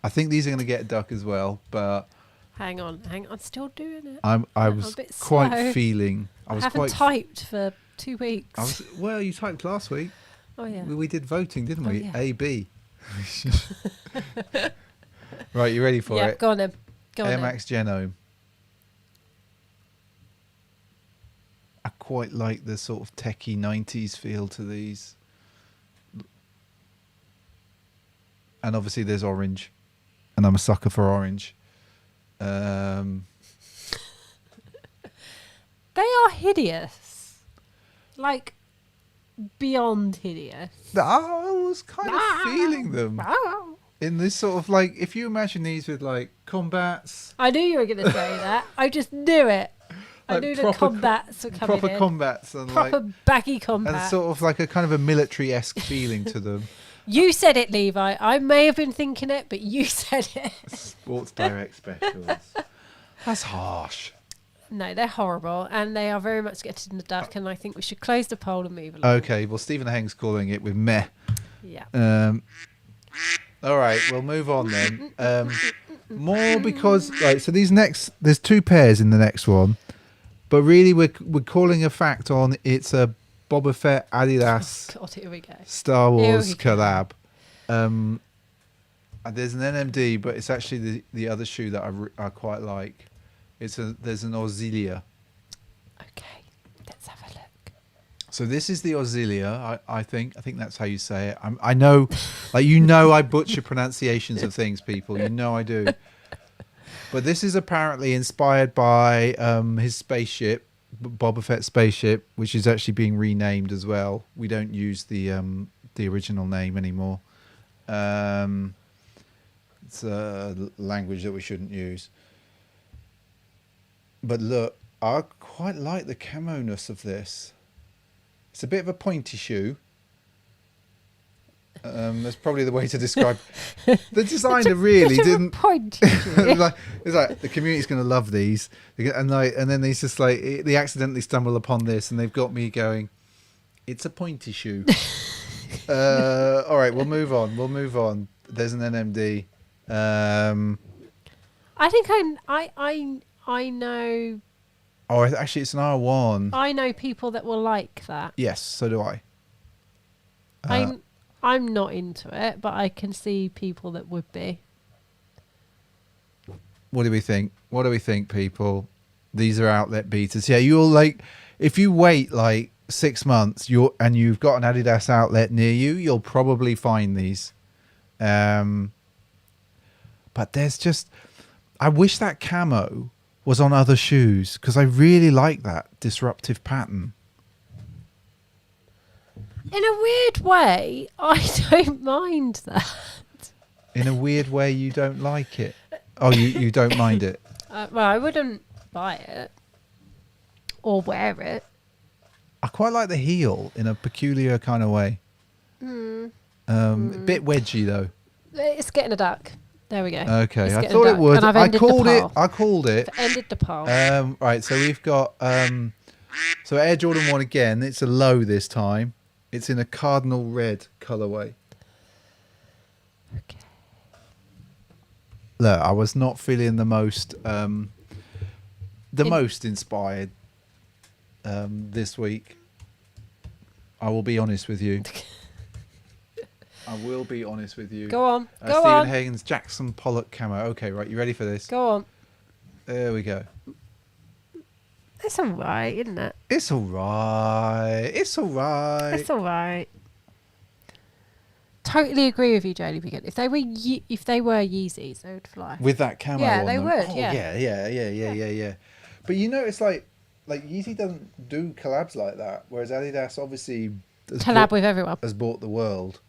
[SPEAKER 2] I think these are going to get a duck as well, but
[SPEAKER 1] hang on, still doing it.
[SPEAKER 2] I was quite feeling. I haven't
[SPEAKER 1] typed for 2 weeks.
[SPEAKER 2] Well, you typed last week.
[SPEAKER 1] Oh yeah.
[SPEAKER 2] We did voting, didn't we?
[SPEAKER 1] Yeah.
[SPEAKER 2] A B. Right, you ready for it?
[SPEAKER 1] Yeah, go on then.
[SPEAKER 2] Air Max Geno. I quite like the sort of techie 90s feel to these. And obviously there's orange. And I'm a sucker for orange. They
[SPEAKER 1] are hideous. Like, beyond hideous.
[SPEAKER 2] I was kind of feeling them. In this sort of like, if you imagine these with like combats.
[SPEAKER 1] I knew you were going to say that. I just knew it. I
[SPEAKER 2] Like
[SPEAKER 1] knew the combats were coming
[SPEAKER 2] proper
[SPEAKER 1] in.
[SPEAKER 2] combats and
[SPEAKER 1] proper
[SPEAKER 2] like
[SPEAKER 1] baggy combats.
[SPEAKER 2] and sort of like a kind of a military-esque feeling to them.
[SPEAKER 1] You said it, Levi. I may have been thinking it, but you said it.
[SPEAKER 2] Sports Direct specials. That's harsh.
[SPEAKER 1] No, they're horrible, and they are very much getting the duck. And I think we should close the poll and move along.
[SPEAKER 2] Okay, well Stephen Heng's calling it with meh.
[SPEAKER 1] Yeah.
[SPEAKER 2] All right, we'll move on then. More because so there's 2 pairs in the next one, but really we're calling a fact on it's a Boba Fett Adidas
[SPEAKER 1] God, here we go.
[SPEAKER 2] Star Wars collab. There's an NMD, but it's actually the other shoe that I quite like. There's an Auxilia.
[SPEAKER 1] Okay, let's have a look.
[SPEAKER 2] So this is the Auxilia. I think that's how you say it. I know, like I butcher pronunciations of things, people. You know I do. But this is apparently inspired by his spaceship, Boba Fett spaceship, which is actually being renamed as well. We don't use the original name anymore. It's a language that we shouldn't use. But look, I quite like the camo-ness of this. It's a bit of a pointy shoe. That's probably the way to describe. The designer really didn't.
[SPEAKER 1] Point.
[SPEAKER 2] It's like the community's going to love these, and then he's just like they accidentally stumble upon this, and they've got me going. It's a pointy shoe. All right, we'll move on. There's an NMD.
[SPEAKER 1] I think I know.
[SPEAKER 2] Oh, actually, it's an R1.
[SPEAKER 1] I know people that will like that.
[SPEAKER 2] Yes, so do I.
[SPEAKER 1] I'm not into it, but I can see people that would be.
[SPEAKER 2] What do we think? People? These are outlet beaters. Yeah, you'll like if you wait like 6 months, and you've got an Adidas outlet near you, you'll probably find these. But there's just, I wish that camo was on other shoes because I really like that disruptive pattern.
[SPEAKER 1] In a weird way, I don't mind that.
[SPEAKER 2] In a weird way, you don't like it. Oh, you don't mind it.
[SPEAKER 1] Well, I wouldn't buy it or wear it.
[SPEAKER 2] I quite like the heel in a peculiar kind of way. A bit wedgy though.
[SPEAKER 1] It's getting a duck. There we go.
[SPEAKER 2] Okay, I thought it would.
[SPEAKER 1] And I
[SPEAKER 2] called it.
[SPEAKER 1] Ended the poll.
[SPEAKER 2] Right, so we've got so Air Jordan 1 again. It's a low this time. It's in a cardinal red colorway.
[SPEAKER 1] Okay.
[SPEAKER 2] Look, I was not feeling the most most inspired this week. I will be honest with you.
[SPEAKER 1] Go on.
[SPEAKER 2] Stephen Hagen's Jackson Pollock camo. Okay, right. You ready for this?
[SPEAKER 1] Go on.
[SPEAKER 2] There we go.
[SPEAKER 1] It's all right, isn't it?
[SPEAKER 2] It's all right.
[SPEAKER 1] Totally agree with you, Jodie Pickett. If they were Yeezys, they would fly.
[SPEAKER 2] With that camo
[SPEAKER 1] yeah,
[SPEAKER 2] on
[SPEAKER 1] they
[SPEAKER 2] them.
[SPEAKER 1] would.
[SPEAKER 2] Oh,
[SPEAKER 1] yeah.
[SPEAKER 2] Yeah. But you know, it's like Yeezy doesn't do collabs like that, whereas Adidas obviously
[SPEAKER 1] with everyone.
[SPEAKER 2] Has bought the world,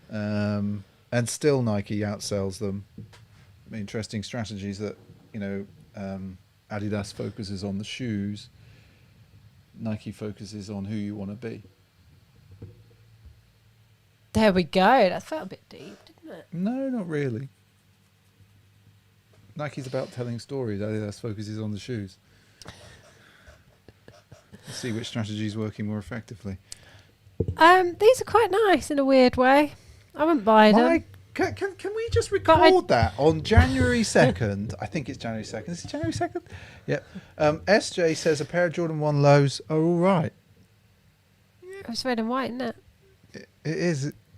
[SPEAKER 2] and still Nike outsells them. Interesting strategies that Adidas focuses on the shoes. Nike focuses on who you want to be.
[SPEAKER 1] There we go. That felt a bit deep, didn't it?
[SPEAKER 2] No, not really. Nike's about telling stories. Adidas focuses on the shoes. Let's see which strategy is working more effectively.
[SPEAKER 1] These are quite nice in a weird way. I wouldn't buy them.
[SPEAKER 2] Can we just record that on January 2nd? I think it's January 2nd. Is it January 2nd? Yep. SJ says a pair of Jordan 1 lows are all right.
[SPEAKER 1] It's red and white, isn't it?
[SPEAKER 2] It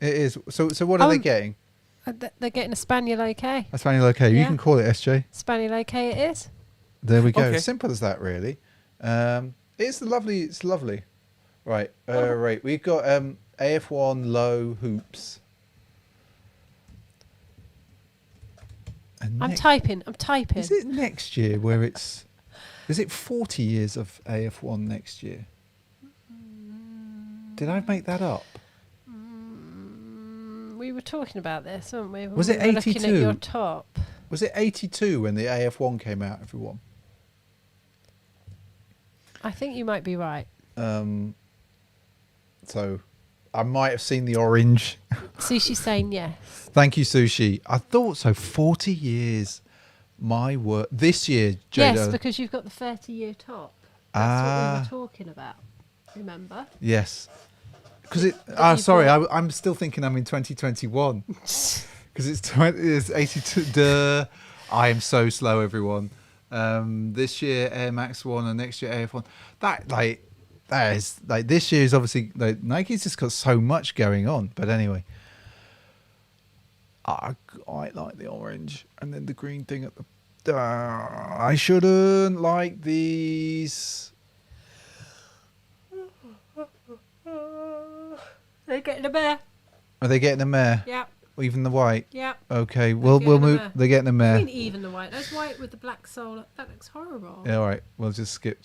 [SPEAKER 2] is. So what are they getting?
[SPEAKER 1] They're getting a Spaniel OK.
[SPEAKER 2] A Spaniel OK. Yeah. You can call it SJ.
[SPEAKER 1] Spaniel OK it is.
[SPEAKER 2] There we go. Okay. Simple as that, really. It's lovely. Right. Right. We've got AF1 low hoops.
[SPEAKER 1] I'm typing.
[SPEAKER 2] Is it next year where it's... Is it 40 years of AF1 next year? Did I make that up?
[SPEAKER 1] We were talking about this, weren't we?
[SPEAKER 2] Was it 82?
[SPEAKER 1] Looking at your top.
[SPEAKER 2] Was it 82 when the AF1 came out, everyone?
[SPEAKER 1] I think you might be right.
[SPEAKER 2] So I might have seen the orange.
[SPEAKER 1] Sushi's saying yes.
[SPEAKER 2] Thank you, Sushi. I thought so. 40 years. My word. This year, Jada.
[SPEAKER 1] Yes, because you've got the 30-year top. That's what we were talking about. Remember?
[SPEAKER 2] Yes. Because sorry, I'm still thinking I'm in 2021. Because it's 82. Duh. I am so slow, everyone. This year Air Max 1 and next year AF1. That is this year is obviously Nike's just got so much going on. But anyway, I like the orange and then the green thing at the. I shouldn't like these.
[SPEAKER 1] They're getting a mare.
[SPEAKER 2] Are they getting a mare?
[SPEAKER 1] Yeah.
[SPEAKER 2] Even the white?
[SPEAKER 1] Yeah.
[SPEAKER 2] Okay, we'll move. They're getting a mare.
[SPEAKER 1] I mean, even the white. That's white with the black sole. That looks horrible.
[SPEAKER 2] Yeah, all right. We'll skip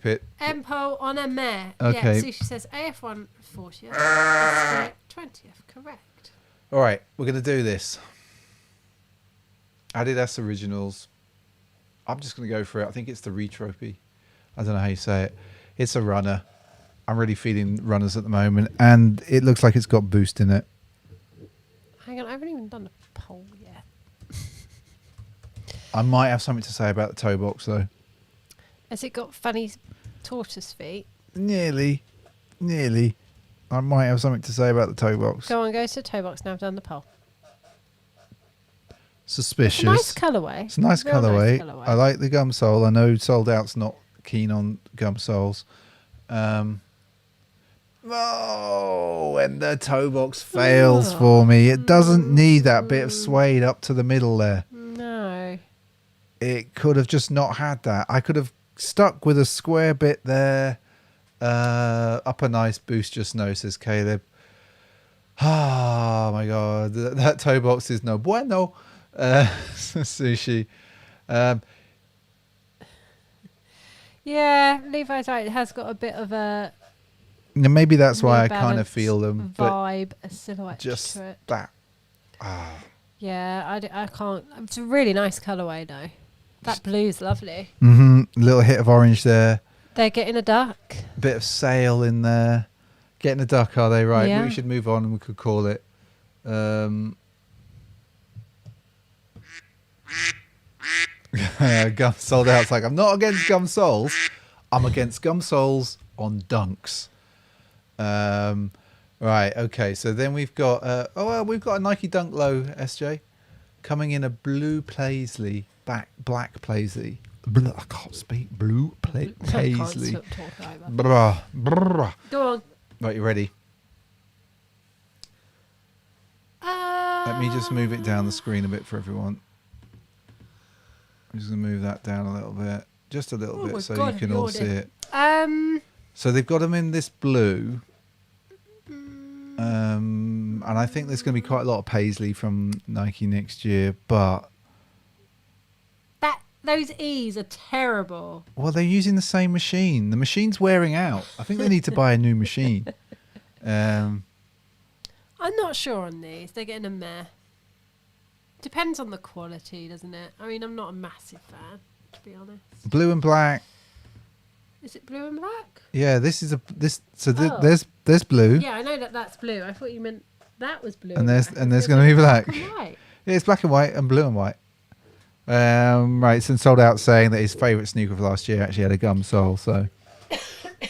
[SPEAKER 2] it.
[SPEAKER 1] Empo on a mare.
[SPEAKER 2] Okay.
[SPEAKER 1] Yeah, Sushi says AF1 40th. SJ 20th. Correct.
[SPEAKER 2] All right, we're going to do this. Adidas Originals. I'm just going to go for it. I think it's the Retropy. I don't know how you say it. It's a runner. I'm really feeling runners at the moment, and it looks like it's got Boost in it.
[SPEAKER 1] Hang on, I haven't even done a poll yet.
[SPEAKER 2] I might have something to say about the toe box though.
[SPEAKER 1] Has it got funny tortoise feet?
[SPEAKER 2] Nearly. I might have something to say about the toe box.
[SPEAKER 1] Go on, go to the toe box now. I've done the poll.
[SPEAKER 2] Suspicious.
[SPEAKER 1] It's a nice colourway.
[SPEAKER 2] It's a nice colourway.
[SPEAKER 1] Nice colourway.
[SPEAKER 2] I like the gum sole. I know Sold Out's not keen on gum soles. And the toe box fails for me. It doesn't need that bit of suede up to the middle there.
[SPEAKER 1] No.
[SPEAKER 2] It could have just not had that. I could have stuck with a square bit there. Up a nice boost just no, says Caleb. Oh my god, that toe box is no bueno. Sushi.
[SPEAKER 1] Yeah, Levi's right. It has got a bit of a
[SPEAKER 2] maybe that's why I kind of feel them
[SPEAKER 1] vibe, a silhouette
[SPEAKER 2] just
[SPEAKER 1] to it.
[SPEAKER 2] That.
[SPEAKER 1] Yeah, I can't. It's a really nice colourway though. That blue's lovely.
[SPEAKER 2] Little hit of orange there.
[SPEAKER 1] They're getting a duck.
[SPEAKER 2] Bit of sail in there. Getting a duck, are they? Right.
[SPEAKER 1] Yeah.
[SPEAKER 2] We should move on and we could call it. Gum Sold Out's like, I'm not against gum soles. I'm against gum soles on dunks. Right. Okay. So then we've got. We've got a Nike Dunk Low, SJ, coming in a blue paisley, black paisley. I can't speak. Blue paisley.
[SPEAKER 1] Go on.
[SPEAKER 2] Right, you ready? Let me just move it down the screen a bit for everyone. I'm just going to move that down a little bit. Just a little bit so you can all see it. So they've got them in this blue. And I think there's going to be quite a lot of paisley from Nike next year, but...
[SPEAKER 1] Those E's are terrible.
[SPEAKER 2] Well, they're using the same machine. The machine's wearing out. I think they need to buy a new machine.
[SPEAKER 1] I'm not sure on these. They're getting a meh. Depends on the quality, doesn't it? I mean, I'm not a massive fan, to be honest.
[SPEAKER 2] Blue and black.
[SPEAKER 1] Is it blue and black?
[SPEAKER 2] Yeah, this is there's blue.
[SPEAKER 1] Yeah, I know that's blue. I thought you meant that was blue.
[SPEAKER 2] And there's going to be black.
[SPEAKER 1] Black and white.
[SPEAKER 2] Yeah, it's black and white and blue and white. Right, since Sold Out saying that his favourite sneaker of last year actually had a gum sole, so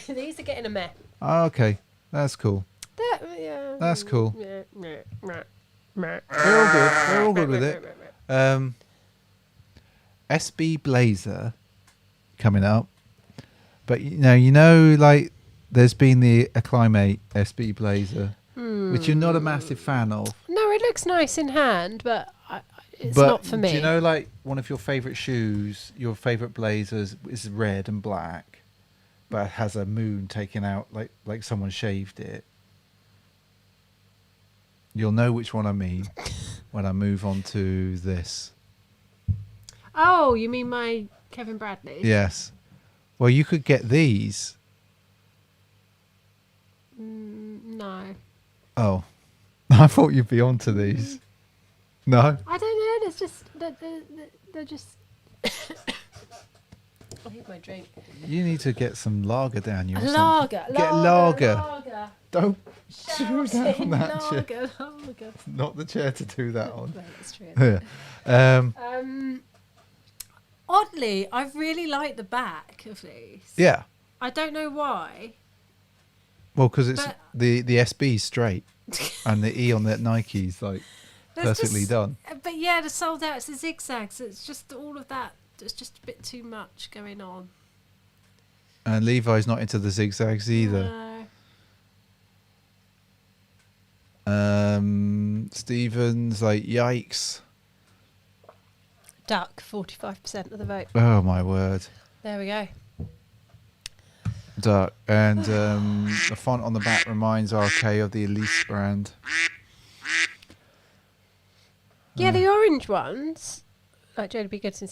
[SPEAKER 1] these are getting a meh.
[SPEAKER 2] Oh, okay, that's cool.
[SPEAKER 1] Yeah.
[SPEAKER 2] That's cool.
[SPEAKER 1] Yeah.
[SPEAKER 2] We're all good with it. SB Blazer coming up, but you know, like there's been the Acclimate SB Blazer, which you're not a massive fan of.
[SPEAKER 1] No, it looks nice in hand, but it's not for me.
[SPEAKER 2] Do you know, like one of your favourite shoes, your favourite blazers is red and black, but it has a moon taken out, like someone shaved it. You'll know which one I mean when I move on to this.
[SPEAKER 1] Oh, you mean my Kevin Bradley?
[SPEAKER 2] Yes. Well, you could get these.
[SPEAKER 1] No.
[SPEAKER 2] Oh. I thought you'd be onto these. No?
[SPEAKER 1] I don't know. It's just... They're just... I need my drink.
[SPEAKER 2] You need to get some lager down you.
[SPEAKER 1] Lager.
[SPEAKER 2] Get lager. Don't do that on that
[SPEAKER 1] lager,
[SPEAKER 2] chair.
[SPEAKER 1] lager.
[SPEAKER 2] Not the chair to do that on.
[SPEAKER 1] No, that's true.
[SPEAKER 2] Yeah.
[SPEAKER 1] Oddly, I really like the back of these.
[SPEAKER 2] Yeah.
[SPEAKER 1] I don't know why.
[SPEAKER 2] Well, because it's the SB's straight and the E on that Nike's like perfectly done.
[SPEAKER 1] But yeah, the Sold Out, it's the zigzags. It's just all of that. It's just a bit too much going on.
[SPEAKER 2] And Levi's not into the zigzags either.
[SPEAKER 1] No.
[SPEAKER 2] Stevens, like, yikes.
[SPEAKER 1] Duck, 45% of the vote.
[SPEAKER 2] Oh, my word.
[SPEAKER 1] There we go.
[SPEAKER 2] Duck. And the font on the back reminds RK of the Elise brand.
[SPEAKER 1] Yeah, the orange ones, like Jodie B. Goodson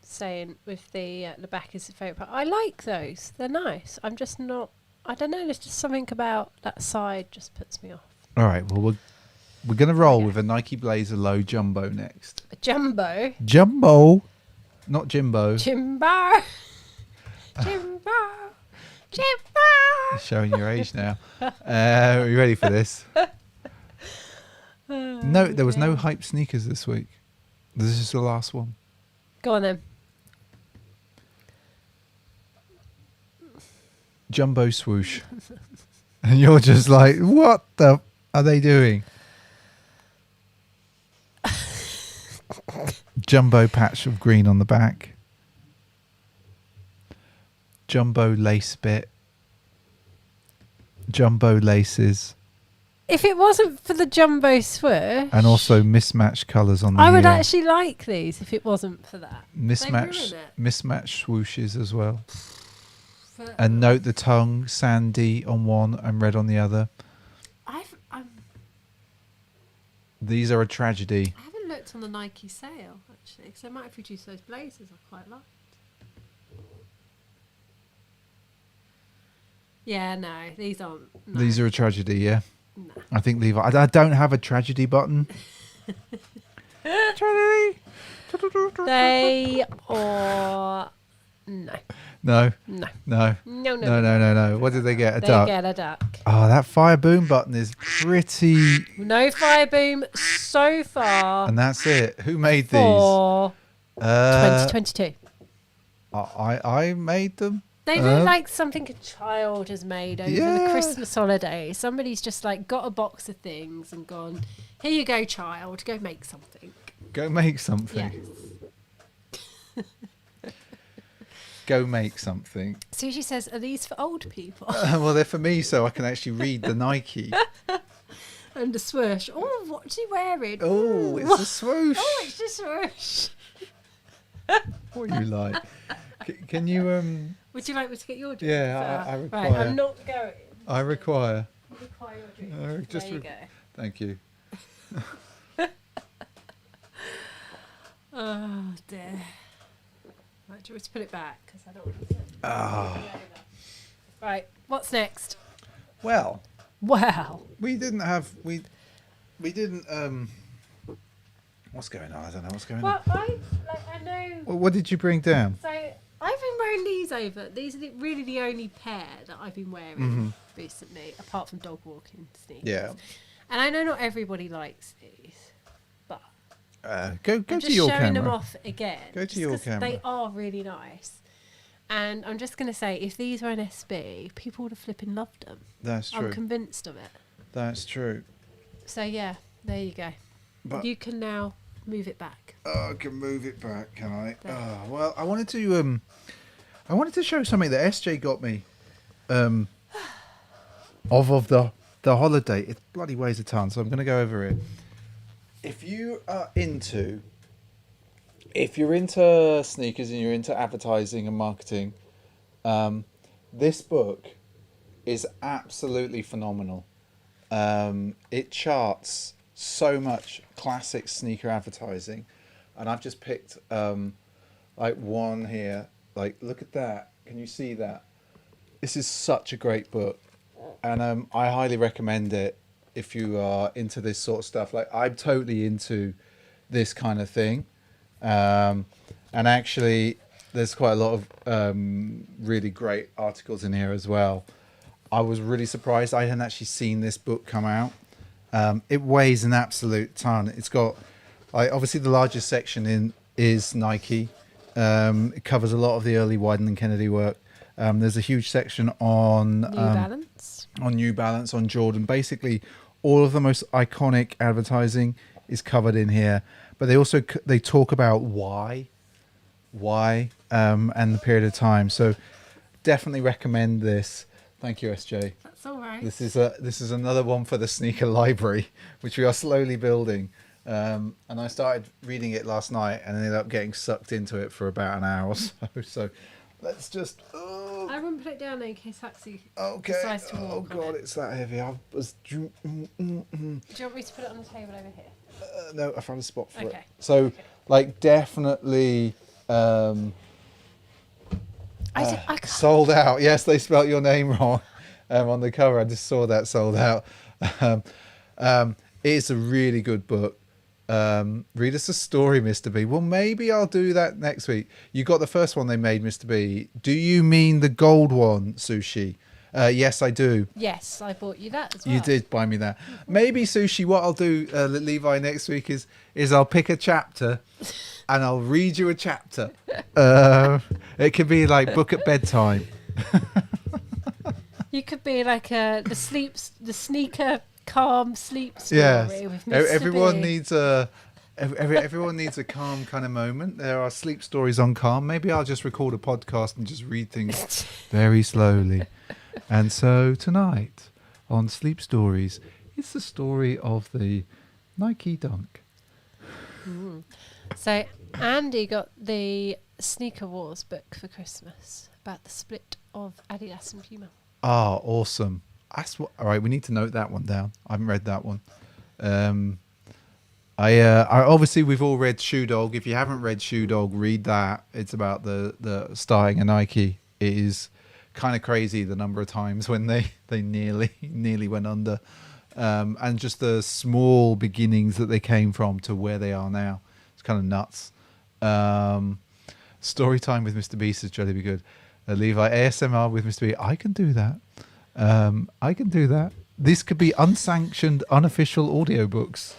[SPEAKER 1] saying with the back is the favourite part. I like those. They're nice. I'm just not... I don't know. There's just something about that side just puts me off.
[SPEAKER 2] All right. Well, we're going to roll with a Nike Blazer Low Jumbo next.
[SPEAKER 1] A jumbo?
[SPEAKER 2] Jumbo. Not Jimbo.
[SPEAKER 1] Jimbo. Jimbo. Chipmunk.
[SPEAKER 2] Showing your age now. Are you ready for this? No, there was no hype sneakers this week. This is the last one.
[SPEAKER 1] Go on then.
[SPEAKER 2] Jumbo swoosh. And you're just like, what the are they doing? Jumbo patch of green on the back. Jumbo lace bit. Jumbo laces.
[SPEAKER 1] If it wasn't for the jumbo swoosh,
[SPEAKER 2] and also mismatched colours on the
[SPEAKER 1] I would actually like these if it wasn't for that.
[SPEAKER 2] Mismatched swooshes as well. And note the tongue, sandy on one and red on the other. These are a tragedy.
[SPEAKER 1] I haven't looked on the Nike sale, actually, because they might have reduced those blazers I quite liked. Yeah, no, these aren't. No.
[SPEAKER 2] These are a tragedy, yeah?
[SPEAKER 1] No.
[SPEAKER 2] I think Levi... I don't have a tragedy button. Tragedy!
[SPEAKER 1] They are... No.
[SPEAKER 2] No.
[SPEAKER 1] No.
[SPEAKER 2] No.
[SPEAKER 1] No, no.
[SPEAKER 2] No, no, no, no. What did they get? A
[SPEAKER 1] they
[SPEAKER 2] duck?
[SPEAKER 1] They get a duck.
[SPEAKER 2] Oh, that fire boom button is pretty...
[SPEAKER 1] No fire boom so far.
[SPEAKER 2] And that's it. Who made these?
[SPEAKER 1] For 2022.
[SPEAKER 2] I made them.
[SPEAKER 1] They look like something a child has made over the Christmas holiday. Somebody's just like got a box of things and gone, here you go, child, go make something.
[SPEAKER 2] Go make something.
[SPEAKER 1] Yes.
[SPEAKER 2] Go make something.
[SPEAKER 1] Sushi says, are these for old people?
[SPEAKER 2] Well, they're for me, so I can actually read the Nike.
[SPEAKER 1] And a swoosh. Oh, what's he wearing?
[SPEAKER 2] Oh, it's a swoosh.
[SPEAKER 1] Oh, it's a swoosh.
[SPEAKER 2] What are you like? Can you
[SPEAKER 1] Would you like me to get your drink?
[SPEAKER 2] Yeah, I require.
[SPEAKER 1] Right, I'm not going.
[SPEAKER 2] I require.
[SPEAKER 1] I require your drink.
[SPEAKER 2] Just
[SPEAKER 1] there you go.
[SPEAKER 2] Thank you.
[SPEAKER 1] Oh dear. Right, do you want to put it back? Because I don't want to. Right, what's next?
[SPEAKER 2] Well, we didn't. What's going on? I don't know what's going on.
[SPEAKER 1] Well, I know.
[SPEAKER 2] Well, what did you bring down?
[SPEAKER 1] So I've been wearing these over. These are really the only pair that I've been wearing recently, apart from dog walking sneakers.
[SPEAKER 2] Yeah.
[SPEAKER 1] And I know not everybody likes these, but
[SPEAKER 2] go
[SPEAKER 1] I'm
[SPEAKER 2] to
[SPEAKER 1] just
[SPEAKER 2] your
[SPEAKER 1] showing them
[SPEAKER 2] camera.
[SPEAKER 1] off again.
[SPEAKER 2] Go to your camera.
[SPEAKER 1] They are really nice. And I'm just going to say, if these were an SB, people would have flipping loved them.
[SPEAKER 2] That's true.
[SPEAKER 1] I'm convinced of it.
[SPEAKER 2] That's true.
[SPEAKER 1] So yeah, there you go.
[SPEAKER 2] But
[SPEAKER 1] you can now move it back.
[SPEAKER 2] Oh, I can move it back, can I? Oh, well, I wanted to show something that SJ got me of the holiday. It bloody weighs a ton, so I'm going to go over it. If you're into sneakers and you're into advertising and marketing, this book is absolutely phenomenal. It charts so much classic sneaker advertising, and I've just picked like one here. Like, look at that. Can you see that? This is such a great book, and I highly recommend it if you are into this sort of stuff. Like, I'm totally into this kind of thing, and actually there's quite a lot of really great articles in here as well. I was really surprised I hadn't actually seen this book come out. It weighs an absolute ton. It's got, like, obviously the largest section is Nike. It covers a lot of the early Wieden and Kennedy work. There's a huge section on New Balance, on Jordan. Basically, all of the most iconic advertising is covered in here. But they talk about why, and the period of time. So definitely recommend this. Thank you, SJ.
[SPEAKER 1] That's all right.
[SPEAKER 2] This is another one for the sneaker library, which we are slowly building. And I started reading it last night and ended up getting sucked into it for about an hour or so. So let's just... Oh.
[SPEAKER 1] I wouldn't put it down there in case Haxie
[SPEAKER 2] decides
[SPEAKER 1] to walk.
[SPEAKER 2] Oh, God, it's that heavy. I was...
[SPEAKER 1] Do you want me to put it on the table over here?
[SPEAKER 2] No, I found a spot for it.
[SPEAKER 1] Okay.
[SPEAKER 2] So, like, definitely... sold out. Yes, they spelt your name wrong on the cover. I just saw that sold out. It's a really good book. Read us a story, Mr. B. Well, maybe I'll do that next week. You got the first one they made, Mr. B. Do you mean the gold one, Sushi? Yes, I do.
[SPEAKER 1] Yes, I bought you that as well.
[SPEAKER 2] You did buy me that. Maybe, Sushi, what I'll do, Levi, next week is I'll pick a chapter and I'll read you a chapter. It could be like book at bedtime.
[SPEAKER 1] You could be like the sneaker calm sleep story with Mr.
[SPEAKER 2] Everyone
[SPEAKER 1] B.
[SPEAKER 2] needs a everyone needs a calm kind of moment. There are sleep stories on calm. Maybe I'll just record a podcast and just read things very slowly. And so tonight on Sleep Stories, it's the story of the Nike Dunk.
[SPEAKER 1] So Andy got the Sneaker Wars book for Christmas about the split of Adidas and Puma.
[SPEAKER 2] Oh, awesome. All right, we need to note that one down. I haven't read that one. I obviously we've all read Shoe Dog. If you haven't read Shoe Dog, read that. It's about the starting a Nike. It is kind of crazy the number of times when they nearly went under, and just the small beginnings that they came from to where they are now. It's kind of nuts. Story time with Mr. Beast is jolly good. Levi, ASMR with Mr. B. I can do that. I can do that. This could be unsanctioned, unofficial audiobooks.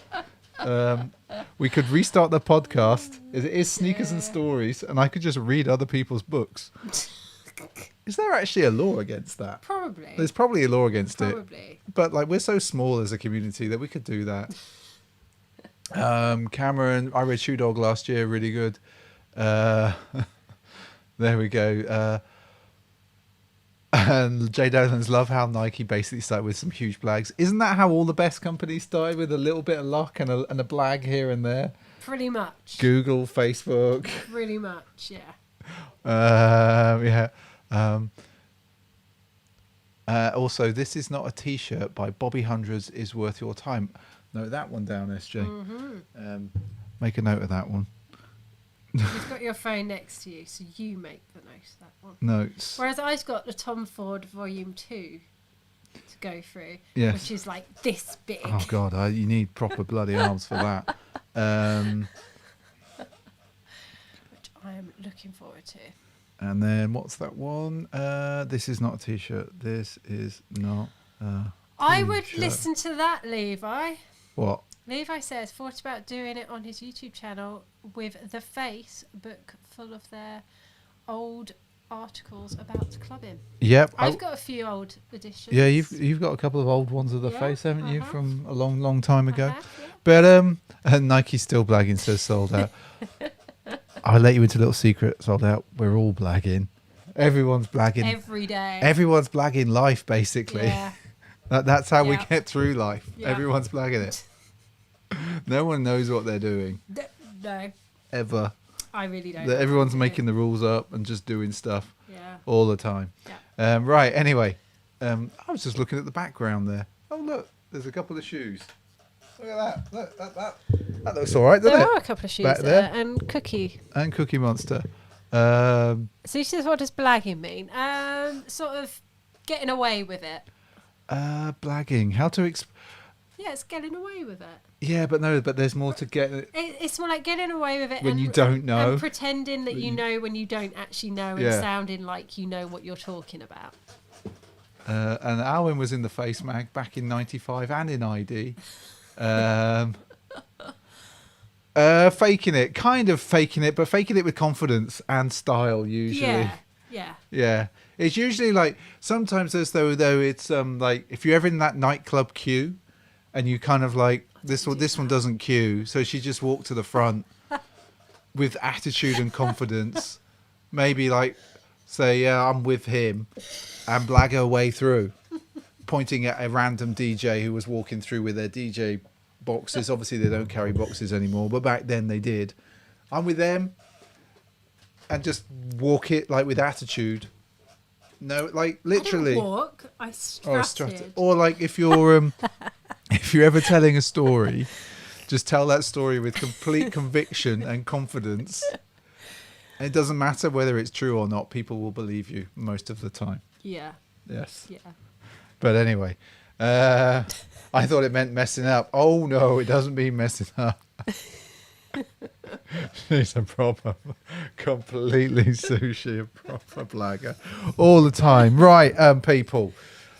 [SPEAKER 2] We could restart the podcast. It is Sneakers and Stories, and I could just read other people's books. Is there actually a law against that?
[SPEAKER 1] Probably.
[SPEAKER 2] There's probably a law against it.
[SPEAKER 1] Probably.
[SPEAKER 2] But like we're so small as a community that we could do that. Cameron, I read Shoe Dog last year, really good. There we go. And Jay Dolan's love how Nike basically started with some huge blags. Isn't that how all the best companies started, with a little bit of luck and a blag here and there?
[SPEAKER 1] Pretty much.
[SPEAKER 2] Google, Facebook.
[SPEAKER 1] Pretty much, yeah.
[SPEAKER 2] Yeah. Also, this is not a T-shirt by Bobby Hundreds is worth your time. Note that one down, SJ.
[SPEAKER 1] Mm-hmm.
[SPEAKER 2] Make a note of that one.
[SPEAKER 1] You've got your phone next to you, so you make the note of that one.
[SPEAKER 2] Notes.
[SPEAKER 1] Whereas I've got the Tom Ford Volume 2 to go through,
[SPEAKER 2] yes.
[SPEAKER 1] which is like this big.
[SPEAKER 2] Oh, God, you need proper bloody arms for that.
[SPEAKER 1] Which I am looking forward to.
[SPEAKER 2] And then what's that one? This is not a T-shirt. This is not a
[SPEAKER 1] I would
[SPEAKER 2] T-shirt.
[SPEAKER 1] listen to that, Levi.
[SPEAKER 2] What?
[SPEAKER 1] Levi says, thought about doing it on his YouTube channel with The Face book full of their old articles about clubbing.
[SPEAKER 2] Yep.
[SPEAKER 1] I've got a few old editions.
[SPEAKER 2] Yeah, you've got a couple of old ones of The Face, haven't you, from a long time ago?
[SPEAKER 1] Yeah.
[SPEAKER 2] But Nike's still blagging, says sold out. I'll let you into a little secret, sold out. We're all blagging. Everyone's blagging.
[SPEAKER 1] Every day.
[SPEAKER 2] Everyone's blagging life, basically.
[SPEAKER 1] Yeah.
[SPEAKER 2] That's how we get through life.
[SPEAKER 1] Yeah.
[SPEAKER 2] Everyone's blagging it. No one knows what they're doing.
[SPEAKER 1] No.
[SPEAKER 2] Ever.
[SPEAKER 1] I really don't.
[SPEAKER 2] Everyone's making the rules up and just doing stuff all the time.
[SPEAKER 1] Yeah.
[SPEAKER 2] Right, anyway. I was just looking at the background there. Oh, look. There's a couple of shoes. Look at that. Look, that looks all right, doesn't it?
[SPEAKER 1] There are a couple of shoes
[SPEAKER 2] Back
[SPEAKER 1] there. And Cookie.
[SPEAKER 2] And Cookie Monster.
[SPEAKER 1] So she says, what does blagging mean? Sort of getting away with it.
[SPEAKER 2] Blagging. How to...
[SPEAKER 1] Yeah, it's getting away with it.
[SPEAKER 2] Yeah, but there's more to get...
[SPEAKER 1] It's more like getting away with it
[SPEAKER 2] when you don't know.
[SPEAKER 1] And pretending that you know when you don't actually know, and sounding like you know what you're talking about.
[SPEAKER 2] And Alwyn was in the Face Mag back in 95 and in ID. Faking it. Kind of faking it, but faking it with confidence and style, usually. Yeah. It's usually like... Sometimes as though it's like... If you're ever in that nightclub queue... And you kind of like, this one doesn't queue. So she just walked to the front with attitude and confidence. Maybe like, say, yeah, I'm with him. And blag her way through. Pointing at a random DJ who was walking through with their DJ boxes. Obviously, they don't carry boxes anymore. But back then they did. I'm with them. And just walk it like with attitude. No, like literally.
[SPEAKER 1] I didn't walk. I strutted.
[SPEAKER 2] Or like if you're... If you're ever telling a story, just tell that story with complete conviction and confidence. And it doesn't matter whether it's true or not. People will believe you most of the time.
[SPEAKER 1] Yeah.
[SPEAKER 2] Yes.
[SPEAKER 1] Yeah.
[SPEAKER 2] But anyway, I thought it meant messing up. Oh, no, it doesn't mean messing up. She's a proper, completely sushi, a proper blagger all the time. Right, people,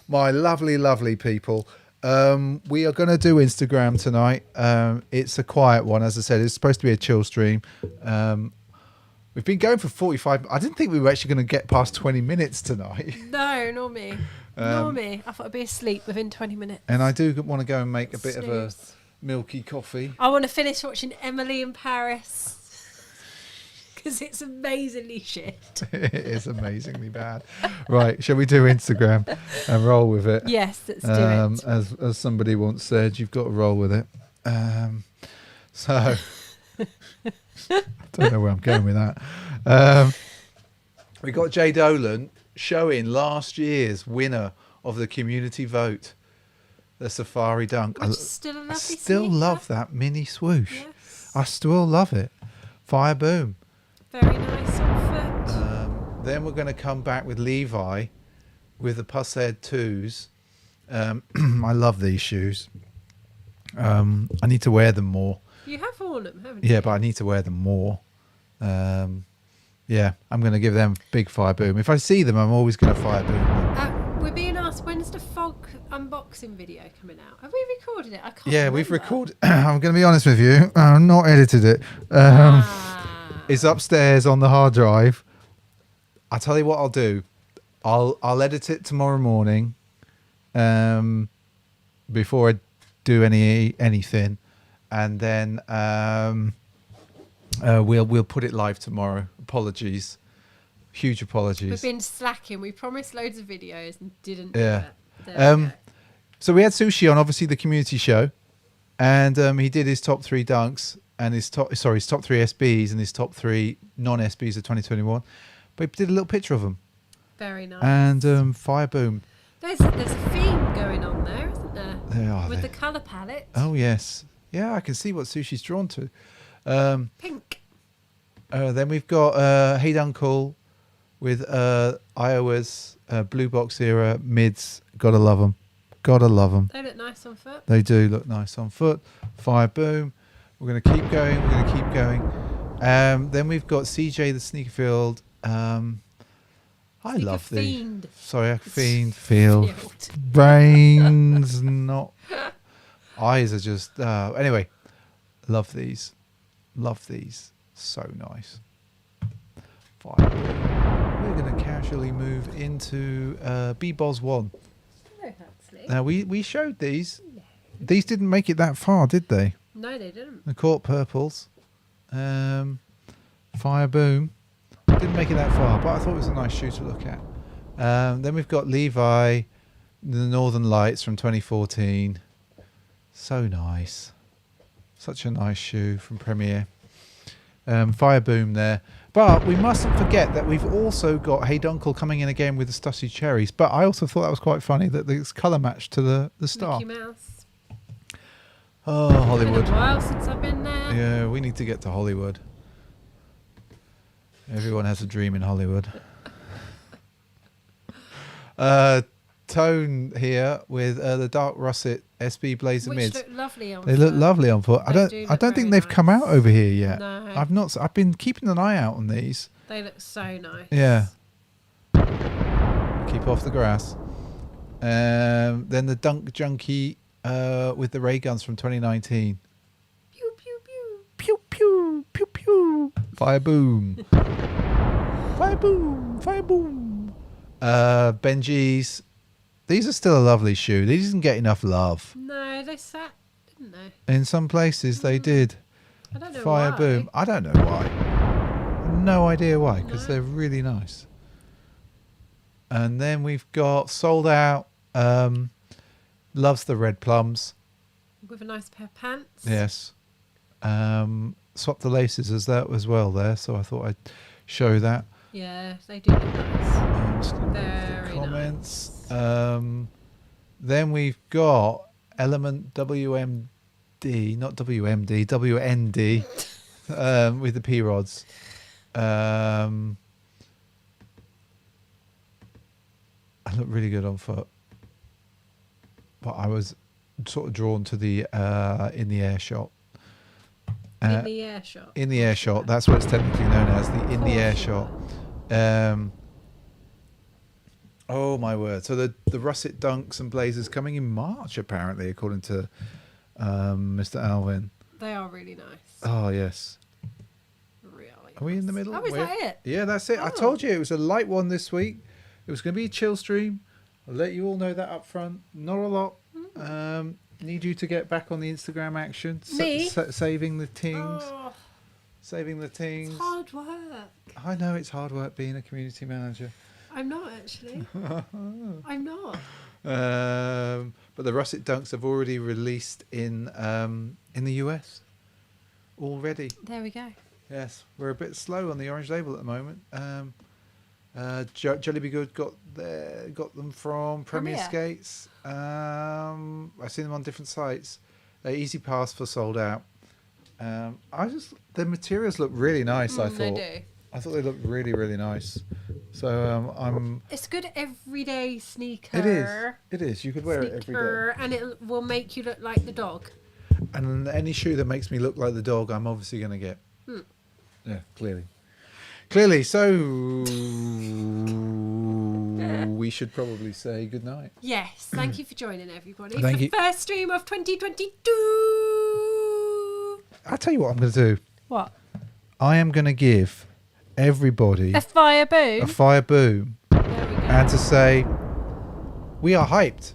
[SPEAKER 2] my lovely, lovely people. We are going to do Instagram tonight. It's a quiet one, as I said. It's supposed to be a chill stream. We've been going for 45. I didn't think we were actually going to get past 20 minutes tonight.
[SPEAKER 1] No, nor me. Nor me. I thought I'd be asleep within 20 minutes.
[SPEAKER 2] And I do want to go and make a bit of a milky coffee.
[SPEAKER 1] I want to finish watching Emily in Paris. Because it's amazingly shit.
[SPEAKER 2] It is amazingly bad. Right, shall we do Instagram and roll with it?
[SPEAKER 1] Yes, let's do it.
[SPEAKER 2] As somebody once said, you've got to roll with it. So, I don't know where I'm going with that. We got Jay Dolan showing last year's winner of the community vote, the Safari Dunk.
[SPEAKER 1] Which is still a lovely
[SPEAKER 2] I still love that mini swoosh.
[SPEAKER 1] Yes.
[SPEAKER 2] I still love it. Fire boom.
[SPEAKER 1] Very nice on foot.
[SPEAKER 2] Then we're going to come back with Levi with the Pushead 2s. I love these shoes. I need to wear them more.
[SPEAKER 1] You have worn them, haven't you?
[SPEAKER 2] Yeah, but I need to wear them more. Yeah, I'm going to give them big fire boom. If I see them, I'm always going to fire boom them.
[SPEAKER 1] We're being asked, when's the fog unboxing video coming out? Have we recorded it? I can't
[SPEAKER 2] Yeah,
[SPEAKER 1] remember.
[SPEAKER 2] we've recorded. I'm going to be honest with you. I've not edited it. It's upstairs on the hard drive. I'll tell you what I'll do. I'll edit it tomorrow morning. Before I do anything, and then we'll put it live tomorrow. Apologies, huge apologies.
[SPEAKER 1] We've been slacking. We promised loads of videos and didn't do
[SPEAKER 2] Yeah.
[SPEAKER 1] it.
[SPEAKER 2] So we had Sushi on, obviously, the community show, and he did his top 3 dunks and his top 3 SBs and his top 3 non-SBs of 2021. But he did a little picture of them.
[SPEAKER 1] Very nice.
[SPEAKER 2] And fire boom.
[SPEAKER 1] There's a theme going on there, isn't there?
[SPEAKER 2] There are
[SPEAKER 1] With
[SPEAKER 2] they?
[SPEAKER 1] the colour palette.
[SPEAKER 2] Oh yes, yeah, I can see what Sushi's drawn to.
[SPEAKER 1] Pink.
[SPEAKER 2] Then we've got Hey Uncle with Iowa's Blue Box era mids. Gotta love them. Gotta love them.
[SPEAKER 1] They look nice on foot.
[SPEAKER 2] They do look nice on foot. Fire boom. We're going to keep going. We're going to keep going. Then we've got CJ the Sneakerfield. I love
[SPEAKER 1] fiend.
[SPEAKER 2] these. Sorry, field. Brains not. Eyes are just. Anyway, love these. Love these. So nice. Fire boom. We're going to casually move into B-Boz 1.
[SPEAKER 1] Hello, Huxley.
[SPEAKER 2] Now, we showed these. No. These didn't make it that far, did they?
[SPEAKER 1] No, they didn't.
[SPEAKER 2] The Court Purples. Fire Boom. Didn't make it that far, but I thought it was a nice shoe to look at. Then we've got Levi, the Northern Lights from 2014. So nice. Such a nice shoe from Premier. Fire Boom there. But we mustn't forget that we've also got Hey Dunkel coming in again with the Stussy Cherries. But I also thought that was quite funny that it's colour matched to the star.
[SPEAKER 1] Mickey Mouse.
[SPEAKER 2] Oh, Hollywood.
[SPEAKER 1] It's been a while since I've been there.
[SPEAKER 2] Yeah, we need to get to Hollywood. Everyone has a dream in Hollywood. Tone here with the dark russet SB Blazer
[SPEAKER 1] Which
[SPEAKER 2] mids.
[SPEAKER 1] look lovely on
[SPEAKER 2] They
[SPEAKER 1] foot.
[SPEAKER 2] look lovely on foot. I don't think they've
[SPEAKER 1] nice.
[SPEAKER 2] come out over here yet.
[SPEAKER 1] No.
[SPEAKER 2] I've been keeping an eye out on these.
[SPEAKER 1] They look so nice.
[SPEAKER 2] Yeah. Keep off the grass. Then the Dunk Junkie with the ray guns from 2019.
[SPEAKER 1] Pew pew pew.
[SPEAKER 2] Pew pew pew pew. Fire boom. Fire boom. Fire boom. Benji's. These are still a lovely shoe. These didn't get enough love.
[SPEAKER 1] No, they sat, didn't they?
[SPEAKER 2] In some places they did.
[SPEAKER 1] I don't know
[SPEAKER 2] Fire
[SPEAKER 1] why.
[SPEAKER 2] boom. I don't know why. No idea why, because they're really nice. And then we've got Sold Out. Loves the red plums.
[SPEAKER 1] With a nice pair of pants.
[SPEAKER 2] Yes. Swap the laces as well there, so I thought I'd show that.
[SPEAKER 1] Yeah, they do look nice.
[SPEAKER 2] Just gonna
[SPEAKER 1] Very
[SPEAKER 2] read the comments.
[SPEAKER 1] nice.
[SPEAKER 2] Then we've got Element WMD, not WMD, WND, with the P-rods. I look really good on foot. But I was sort of drawn to the in the air shot.
[SPEAKER 1] In the air shot.
[SPEAKER 2] In the air shot. That's what it's technically known as, the in the air shot. Oh my word! So the russet dunks and blazers coming in March, apparently, according to Mr. Alvin.
[SPEAKER 1] They are really nice.
[SPEAKER 2] Oh yes.
[SPEAKER 1] Really.
[SPEAKER 2] Are we in the middle?
[SPEAKER 1] Oh, is that it?
[SPEAKER 2] Yeah, that's it. I told you it was a light one this week. It was going to be a chill stream. I'll let you all know that up front. Not a lot. Need you to get back on the Instagram action.
[SPEAKER 1] Me?
[SPEAKER 2] Saving the things.
[SPEAKER 1] Oh,
[SPEAKER 2] Saving the things.
[SPEAKER 1] it's hard work.
[SPEAKER 2] I know it's hard work being a community manager.
[SPEAKER 1] I'm not actually. I'm not.
[SPEAKER 2] But the russet dunks have already released in the US already.
[SPEAKER 1] There we go.
[SPEAKER 2] Yes, we're a bit slow on the orange label at the moment. Jollibee Good got them from Premier Skates. I've seen them on different sites. Easy Pass for sold out. The materials look really nice. I thought
[SPEAKER 1] they do.
[SPEAKER 2] I thought they looked really, really nice. So
[SPEAKER 1] It's a good everyday sneaker.
[SPEAKER 2] It is. You could wear it every day,
[SPEAKER 1] and it will make you look like the dog.
[SPEAKER 2] And any shoe that makes me look like the dog, I'm obviously going to get. Yeah, clearly. So we should probably say good night.
[SPEAKER 1] Yes. Thank you for joining, everybody.
[SPEAKER 2] Thank you.
[SPEAKER 1] First stream of 2022.
[SPEAKER 2] I'll tell you what I'm going to do.
[SPEAKER 1] What?
[SPEAKER 2] I am going to give everybody
[SPEAKER 1] a fire boom.
[SPEAKER 2] There we go. And to say we are hyped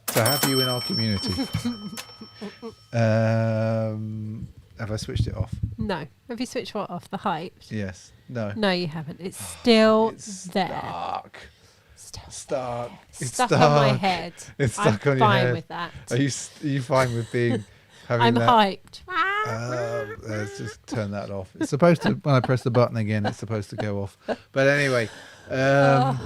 [SPEAKER 2] to have you in our community. Have I switched it off?
[SPEAKER 1] No. Have you switched what off? The hyped?
[SPEAKER 2] Yes. No.
[SPEAKER 1] No, you haven't. It's still
[SPEAKER 2] It's
[SPEAKER 1] there.
[SPEAKER 2] Stark. Stuck. It's
[SPEAKER 1] stuck on my head.
[SPEAKER 2] It's stuck on your head.
[SPEAKER 1] I'm fine with that.
[SPEAKER 2] Are you fine with being having
[SPEAKER 1] I'm
[SPEAKER 2] that?
[SPEAKER 1] hyped.
[SPEAKER 2] Let's just turn that off. It's supposed to, when I press the button again, it's supposed to go off. But anyway, yeah,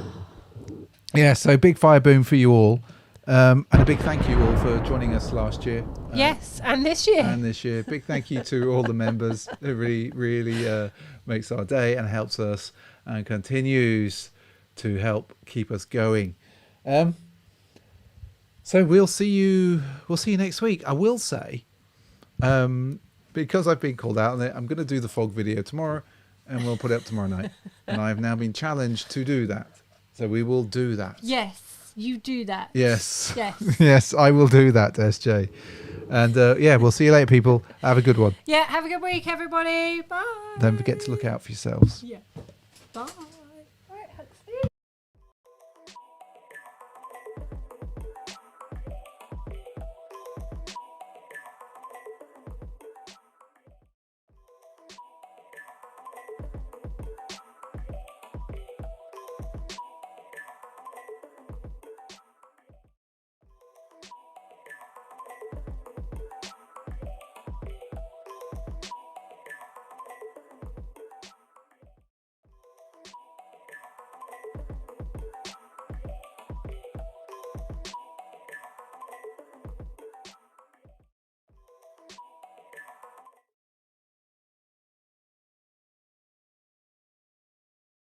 [SPEAKER 2] so big fire boom for you all. And a big thank you all for joining us last year.
[SPEAKER 1] Yes, and this year.
[SPEAKER 2] Big thank you to all the members. It really, really makes our day and helps us and continues to help keep us going. So we'll see you next week. I will say, because I've been called out on it, I'm going to do the fog video tomorrow and we'll put it up tomorrow night. And I've now been challenged to do that. So we will do that.
[SPEAKER 1] Yes. You do that.
[SPEAKER 2] Yes.
[SPEAKER 1] Yes.
[SPEAKER 2] Yes, I will do that, SJ. And yeah, we'll see you later, people. Have a good one.
[SPEAKER 1] Yeah, have a good week, everybody. Bye.
[SPEAKER 2] Don't forget to look out for yourselves.
[SPEAKER 1] Yeah.